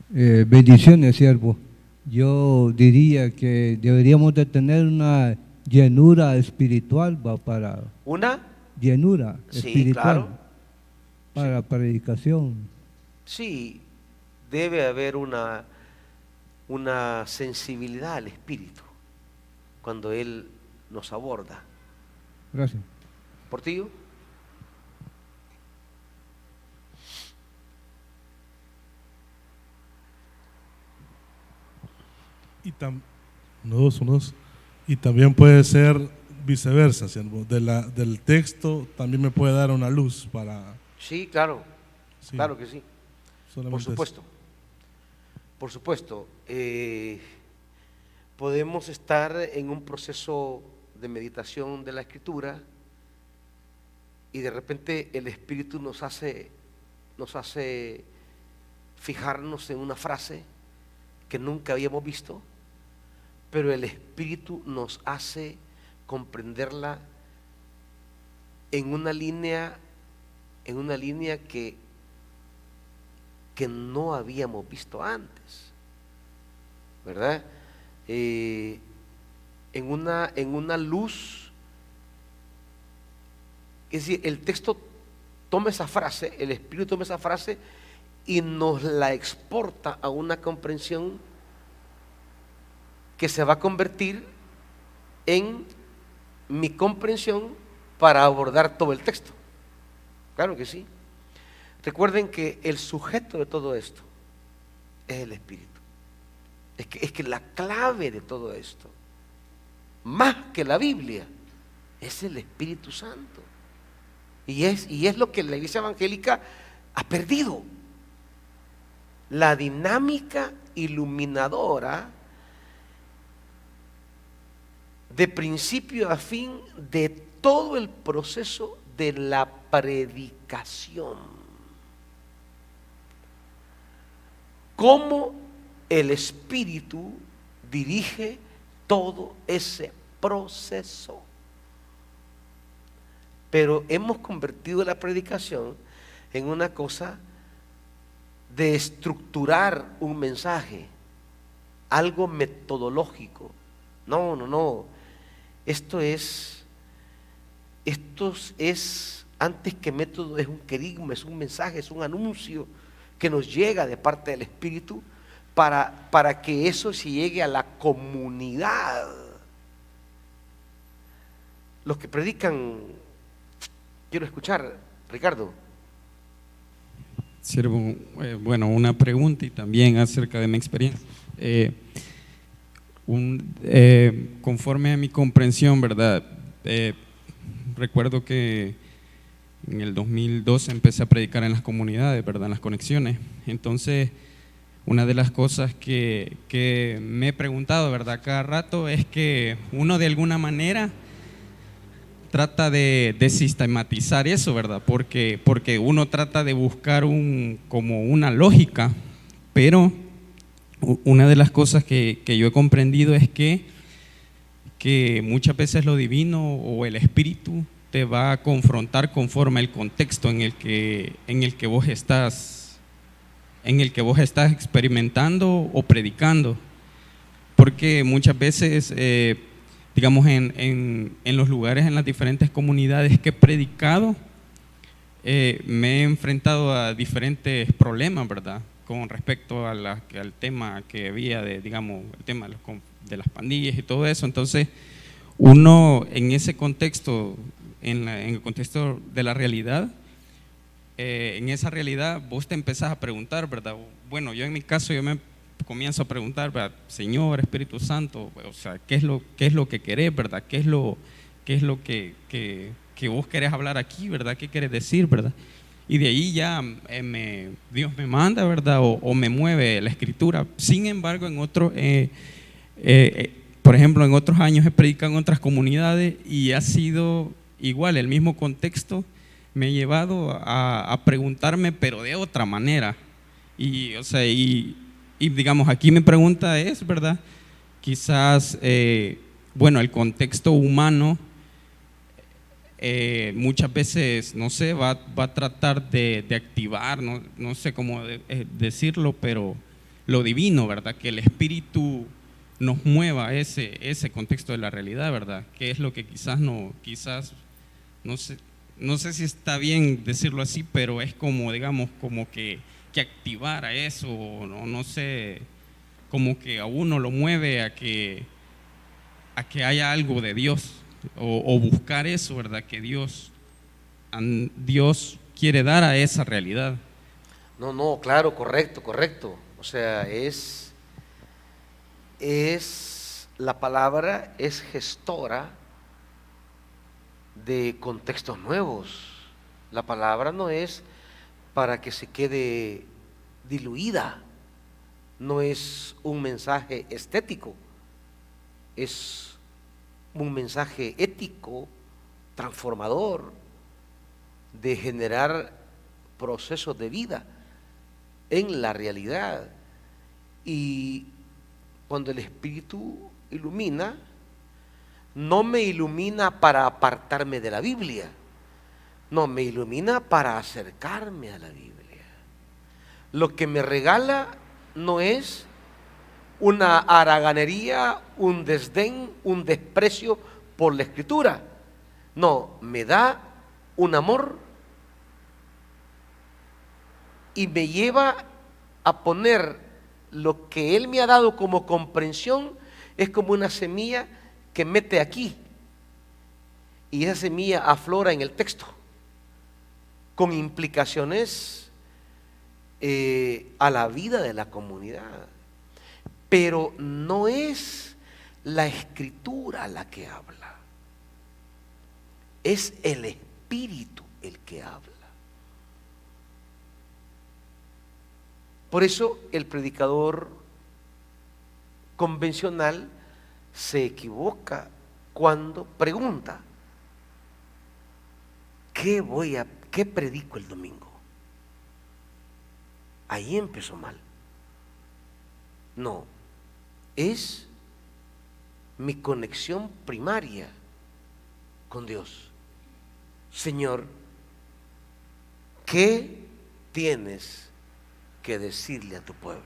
[SPEAKER 3] Bendiciones, siervo. Yo diría que deberíamos de tener una llenura espiritual, para
[SPEAKER 1] ¿Una?
[SPEAKER 3] llenura
[SPEAKER 1] Sí,
[SPEAKER 3] espiritual,
[SPEAKER 1] claro.
[SPEAKER 3] para la predicación.
[SPEAKER 1] Sí, debe haber una sensibilidad al Espíritu cuando Él nos aborda.
[SPEAKER 3] Gracias.
[SPEAKER 1] ¿Portillo?
[SPEAKER 2] Y también puede ser viceversa, siervo. Del texto también me puede dar una luz para...
[SPEAKER 1] Sí, claro,
[SPEAKER 2] Sí,
[SPEAKER 1] claro que sí.
[SPEAKER 2] solamente
[SPEAKER 1] Por
[SPEAKER 2] eso.
[SPEAKER 1] supuesto, por supuesto. Podemos estar en un proceso de meditación de la Escritura y de repente el Espíritu nos hace fijarnos en una frase que nunca habíamos visto, pero el Espíritu nos hace comprenderla en una línea que no habíamos visto antes, ¿verdad? En una luz. Es decir, el texto toma esa frase, el Espíritu toma esa frase y nos la exporta a una comprensión que se va a convertir en mi comprensión para abordar todo el texto. Claro que sí. Recuerden que el sujeto de todo esto es el Espíritu. Es que la clave de todo esto, más que la Biblia, es el Espíritu Santo. Y es lo que la Iglesia evangélica ha perdido. La dinámica iluminadora de principio a fin de todo el proceso de la predicación. Cómo el Espíritu dirige todo ese proceso. Pero hemos convertido la predicación en una cosa de estructurar un mensaje, algo metodológico. No. Esto es antes que método, es un querigma, es un mensaje, es un anuncio que nos llega de parte del Espíritu para que eso se llegue a la comunidad. los que predican, quiero escuchar, Ricardo.
[SPEAKER 4] Siervo, bueno, una pregunta y también acerca de mi experiencia. Conforme a mi comprensión, ¿verdad? Recuerdo que en el 2012 empecé a predicar en las comunidades, ¿verdad? En las conexiones. Entonces, una de las cosas que me he preguntado, ¿verdad? Cada rato es que uno de alguna manera trata de sistematizar eso, ¿verdad? Porque uno trata de buscar como una lógica, pero una de las cosas que yo he comprendido es que muchas veces lo divino o el espíritu te va a confrontar conforme al contexto en el que vos estás experimentando o predicando, porque muchas veces digamos en los lugares, en las diferentes comunidades que he predicado, me he enfrentado a diferentes problemas, ¿verdad? Con respecto al tema que había digamos, el tema de las pandillas y todo eso. Entonces, uno en ese contexto, en el contexto de la realidad, en esa realidad vos te empezás a preguntar, ¿verdad? Bueno, yo en mi caso, yo me comienzo a preguntar, ¿verdad? Señor, Espíritu Santo, o sea, ¿qué es lo que querés, ¿verdad? ¿Qué es lo que vos querés hablar aquí, ¿verdad? ¿Qué querés decir, ¿verdad? Y de ahí ya Dios me manda, ¿verdad? O me mueve la Escritura. Sin embargo, por ejemplo, en otros años he predicado en otras comunidades y ha sido igual, el mismo contexto me ha llevado a preguntarme, pero de otra manera. Y, o sea, y digamos, aquí mi pregunta es, ¿verdad? Quizás, bueno, el contexto humano muchas veces, no sé, va a tratar de activar, no sé cómo decirlo, pero lo divino, ¿verdad? Que el espíritu nos mueva ese contexto de la realidad, ¿verdad? Que es lo que quizás no sé si está bien decirlo así, pero es como, digamos, como que activara eso, no sé, como que a uno lo mueve a que haya algo de Dios, o buscar eso, ¿verdad? Que Dios quiere dar a esa realidad.
[SPEAKER 1] No, claro, correcto. O sea, la palabra es gestora de contextos nuevos. La palabra no es para que se quede diluida, no es un mensaje estético, es un mensaje ético, transformador, de generar procesos de vida en la realidad. Y cuando el Espíritu ilumina, no me ilumina para apartarme de la Biblia, no, me ilumina para acercarme a la Biblia. Lo que me regala no es una haraganería, un desdén, un desprecio por la Escritura. No, me da un amor y me lleva a poner lo que Él me ha dado como comprensión. Es como una semilla que mete aquí y esa semilla aflora en el texto con implicaciones a la vida de la comunidad. Pero no es la Escritura la que habla, es el Espíritu el que habla. Por eso el predicador convencional se equivoca cuando pregunta: ¿qué predico el domingo? Ahí empezó mal. No, es mi conexión primaria con Dios. Señor, ¿qué tienes que decirle a tu pueblo?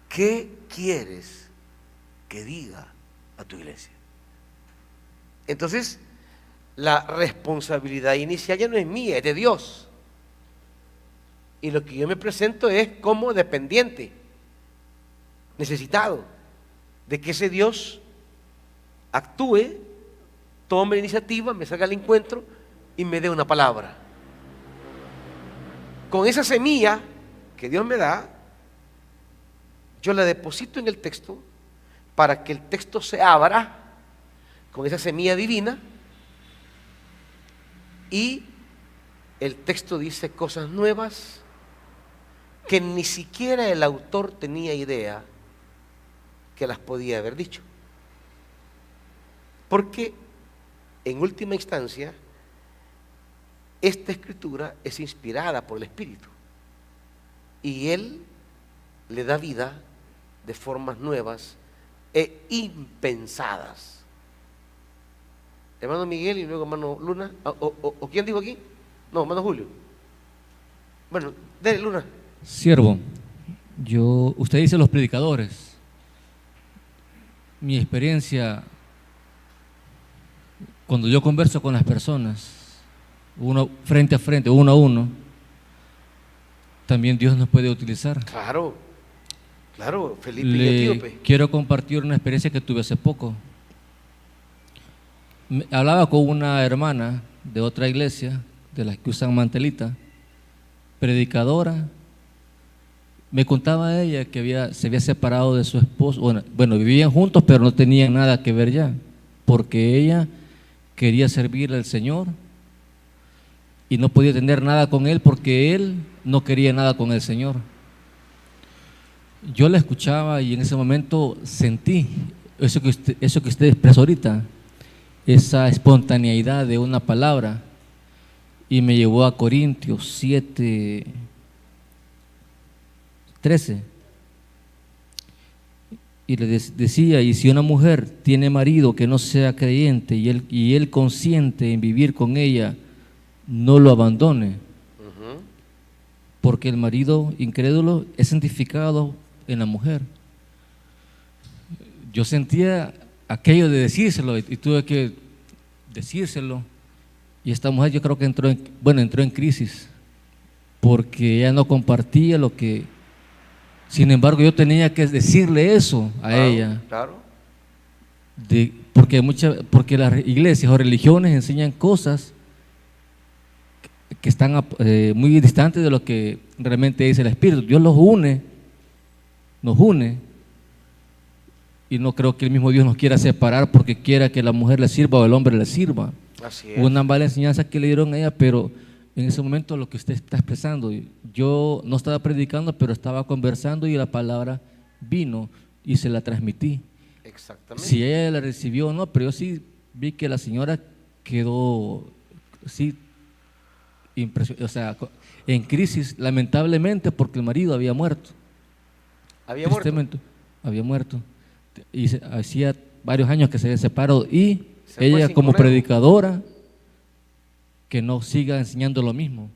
[SPEAKER 1] ¿Qué quieres que diga a tu iglesia? Entonces, la responsabilidad inicial ya no es mía, es de Dios. Y lo que yo me presento es como dependiente, necesitado de que ese Dios actúe tome la iniciativa, me salga al encuentro y me dé una palabra. Con esa semilla que Dios me da, yo la deposito en el texto para que el texto se abra con esa semilla divina y el texto dice cosas nuevas que ni siquiera el autor tenía idea que las podía haber dicho. Porque en última instancia, esta escritura es inspirada por el Espíritu y Él le da vida de formas nuevas e impensadas. Hermano Miguel y luego hermano Luna, ¿o quién dijo aquí? No, hermano Julio. Bueno, dale, Luna.
[SPEAKER 5] Siervo, usted dice los predicadores. Mi experiencia, cuando yo converso con las personas, uno frente a frente, uno a uno, también Dios nos puede utilizar.
[SPEAKER 1] Claro, claro, Felipe y Etíope.
[SPEAKER 5] Quiero compartir una experiencia que tuve hace poco. Hablaba con una hermana de otra iglesia, de las que usan mantelita, predicadora. Me contaba ella que se había separado de su esposo. Bueno, vivían juntos, pero no tenían nada que ver ya, porque ella quería servirle al Señor y no podía tener nada con él porque él no quería nada con el Señor. Yo la escuchaba y en ese momento sentí eso que usted expresó ahorita, esa espontaneidad de una palabra, y me llevó a Corintios 7:13, y le decía: y si una mujer tiene marido que no sea creyente y él consiente en vivir con ella, no lo abandone, porque el marido incrédulo es santificado en la mujer. Yo sentía aquello de decírselo y tuve que decírselo, y esta mujer yo creo que entró en crisis porque ella no compartía lo que, sin embargo, yo tenía que decirle eso a ella.
[SPEAKER 1] Claro.
[SPEAKER 5] Porque las iglesias o religiones enseñan cosas que están muy distantes de lo que realmente dice el Espíritu. Dios nos une, y no creo que el mismo Dios nos quiera separar porque quiera que la mujer le sirva o el hombre le sirva.
[SPEAKER 1] Así es.
[SPEAKER 5] Una mala enseñanza que le dieron a ella, pero en ese momento lo que usted está expresando, yo no estaba predicando, pero estaba conversando y la palabra vino y se la transmití.
[SPEAKER 1] Exactamente.
[SPEAKER 5] Si ella la recibió o no, pero yo sí vi que la señora quedó en crisis, lamentablemente, porque el marido había muerto.
[SPEAKER 1] ¿Había muerto?
[SPEAKER 5] Había muerto. Y hacía varios años que se había separado, y
[SPEAKER 1] Se
[SPEAKER 5] ella
[SPEAKER 1] fue
[SPEAKER 5] como
[SPEAKER 1] sin comer.
[SPEAKER 5] predicadora, que no siga enseñando lo mismo.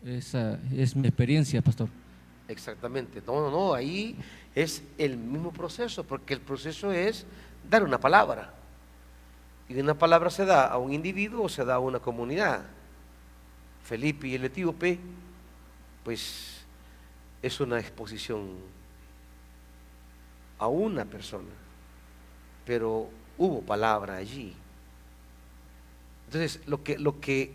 [SPEAKER 5] Esa es mi experiencia, pastor.
[SPEAKER 1] Exactamente. No, ahí es el mismo proceso, porque el proceso es dar una palabra. Y una palabra se da a un individuo o se da a una comunidad. Felipe y el etíope, pues es una exposición a una persona, pero hubo palabra allí. Entonces, lo que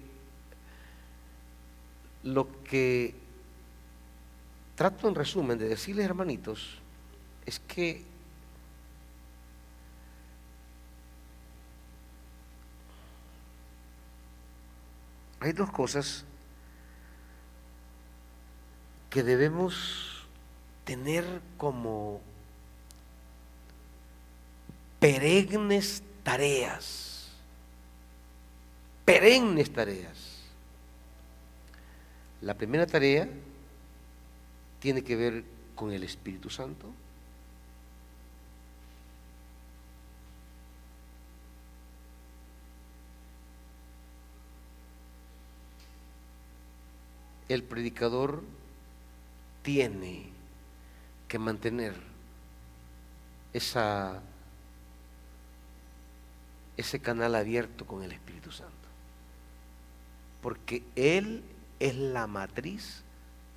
[SPEAKER 1] trato en resumen de decirles, hermanitos, es que hay dos cosas que debemos tener como perennes tareas. La primera tarea tiene que ver con el Espíritu Santo. El predicador tiene que mantener ese canal abierto con el Espíritu Santo, porque Él es la matriz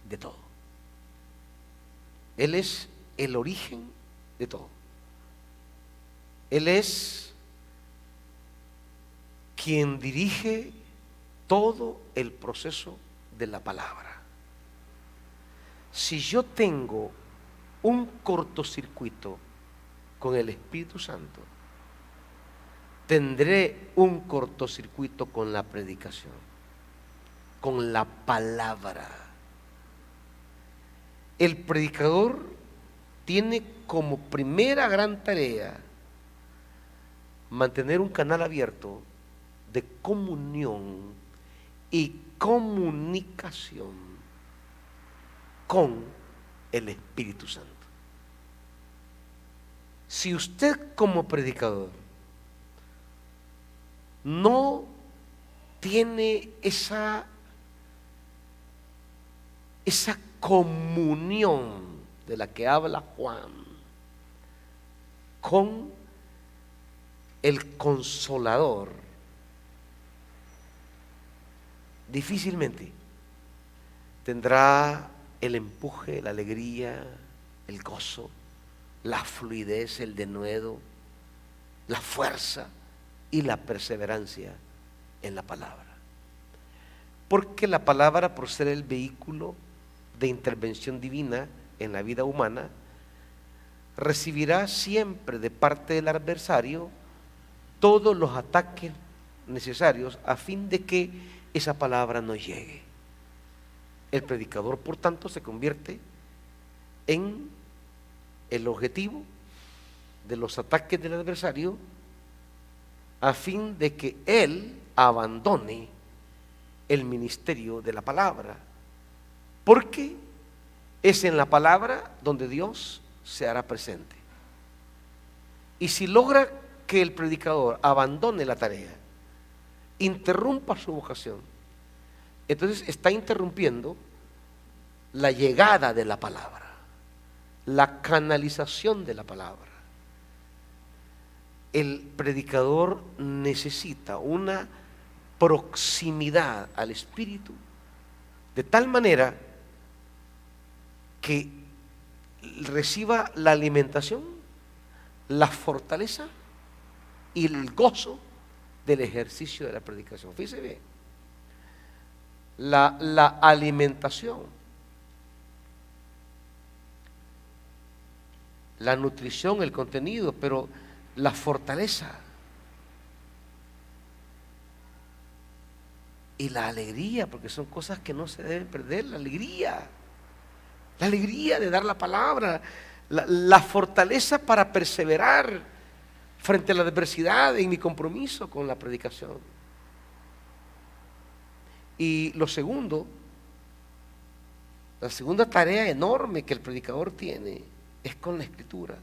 [SPEAKER 1] de todo. Él es el origen de todo. Él es quien dirige todo el proceso de la palabra. Si yo tengo un cortocircuito con el Espíritu Santo, tendré un cortocircuito con la predicación, con la palabra. El predicador tiene como primera gran tarea mantener un canal abierto de comunión y comunicación con el Espíritu Santo. Si usted como predicador no tiene esa comunión de la que habla Juan con el Consolador, difícilmente tendrá el empuje, la alegría, el gozo, la fluidez, el denuedo, la fuerza y la perseverancia en la palabra. Porque la palabra, por ser el vehículo de intervención divina en la vida humana, recibirá siempre de parte del adversario todos los ataques necesarios a fin de que esa palabra no llegue. El predicador, por tanto, se convierte en el objetivo de los ataques del adversario a fin de que él abandone el ministerio de la palabra, porque es en la palabra donde Dios se hará presente. Y si logra que el predicador abandone la tarea, interrumpa su vocación, entonces está interrumpiendo la llegada de la palabra, la canalización de la palabra. El predicador necesita una proximidad al Espíritu de tal manera que reciba la alimentación, la fortaleza y el gozo del ejercicio de la predicación. Fíjese bien, la alimentación, la nutrición, el contenido, pero la fortaleza y la alegría, porque son cosas que no se deben perder. La alegría de dar la palabra, la fortaleza para perseverar frente a la adversidad en mi compromiso con la predicación. Y lo segundo, la segunda tarea enorme que el predicador tiene es con la Escritura.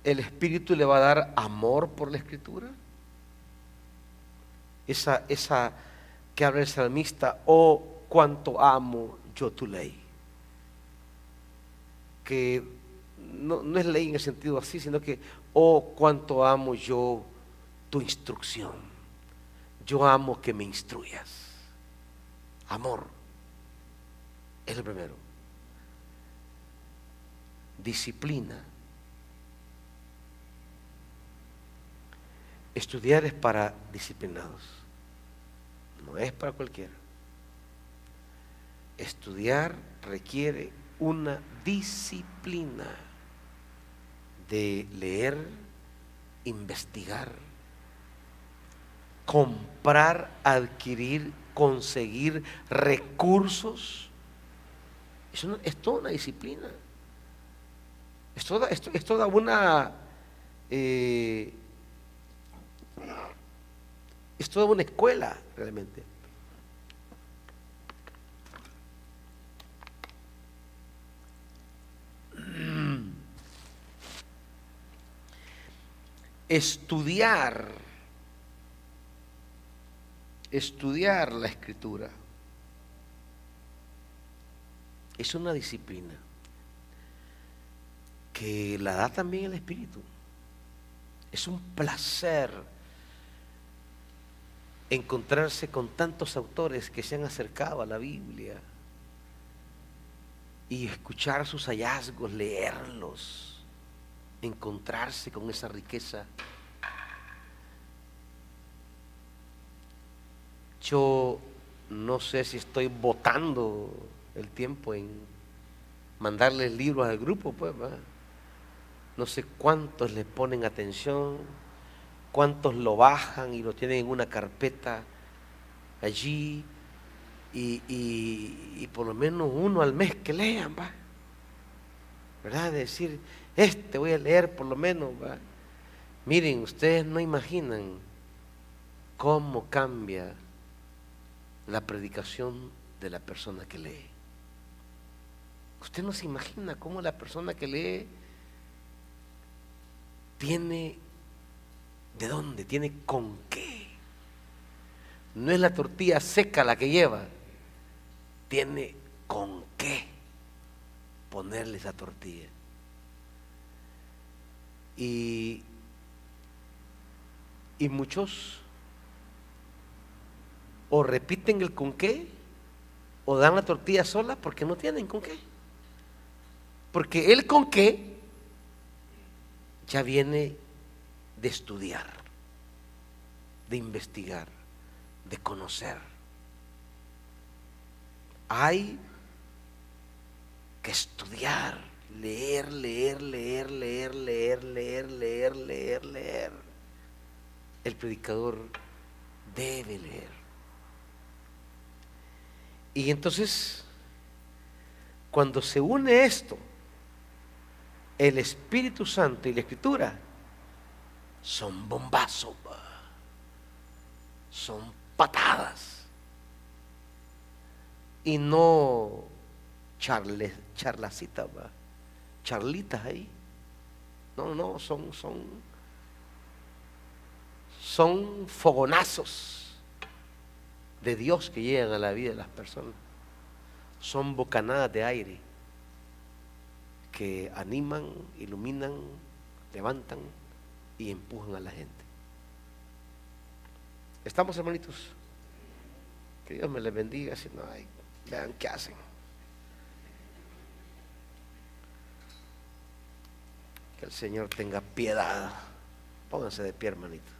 [SPEAKER 1] El Espíritu le va a dar amor por la Escritura. Esa que habla el salmista: oh, cuánto amo yo tu ley. Que no es ley en el sentido así, sino que oh, cuánto amo yo tu instrucción. Yo amo que me instruyas. Amor es lo primero. Disciplina. Estudiar es para disciplinados, no es para cualquiera. Estudiar requiere una disciplina de leer, investigar, comprar, adquirir, conseguir recursos. Es toda una disciplina. Es toda una es toda una escuela realmente. Estudiar la Escritura es una disciplina que la da también el Espíritu. Es un placer encontrarse con tantos autores que se han acercado a la Biblia y escuchar sus hallazgos, leerlos, encontrarse con esa riqueza. Yo no sé si estoy botando el tiempo en mandarles libros al grupo, pues, ¿va? No sé cuántos le ponen atención, cuántos lo bajan y lo tienen en una carpeta allí, y por lo menos uno al mes que lean, ¿va? ¿Verdad? De decir, voy a leer por lo menos, ¿va? Miren, ustedes no imaginan cómo cambia la predicación de la persona que lee. Usted no se imagina cómo la persona que lee tiene de dónde, tiene con qué. No es la tortilla seca la que lleva, tiene con qué ponerle esa tortilla. Y muchos o repiten el con qué o dan la tortilla sola porque no tienen con qué. Porque el con qué ya viene de estudiar, de investigar, de conocer. Hay que estudiar, leer. El predicador debe leer. Y entonces, cuando se une esto, el Espíritu Santo y la Escritura, son bombazos, son patadas, y no charlacitas, charlitas ahí. No, son fogonazos de Dios que llegan a la vida de las personas. Son bocanadas de aire que animan, iluminan, levantan y empujan a la gente. ¿Estamos, hermanitos? Que Dios me les bendiga. Si no hay, vean qué hacen. Que el Señor tenga piedad. Pónganse de pie, hermanito.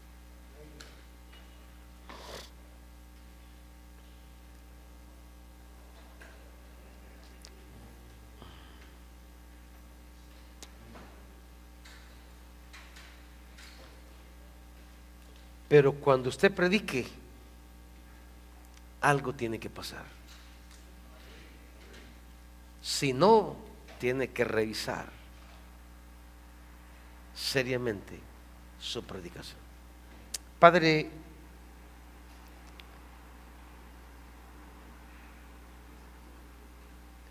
[SPEAKER 1] Pero cuando usted predique, algo tiene que pasar. Si no, tiene que revisar seriamente su predicación. Padre,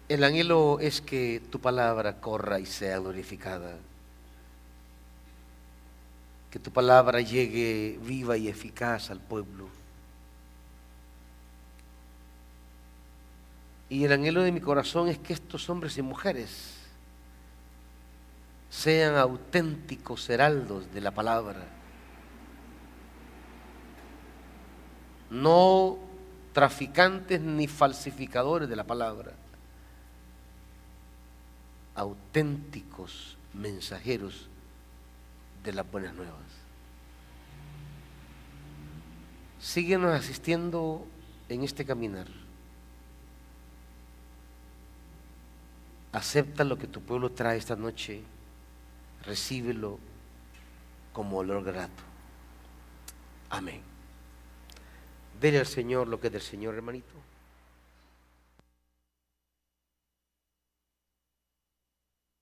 [SPEAKER 1] el anhelo es que tu palabra corra y sea glorificada. Que tu palabra llegue viva y eficaz al pueblo. Y el anhelo de mi corazón es que estos hombres y mujeres sean auténticos heraldos de la palabra, no traficantes ni falsificadores de la palabra, auténticos mensajeros de las buenas nuevas. Síguenos asistiendo en este caminar. Acepta lo que tu pueblo trae esta noche, recíbelo como olor grato. Amén. Dele al Señor lo que es del Señor, hermanito.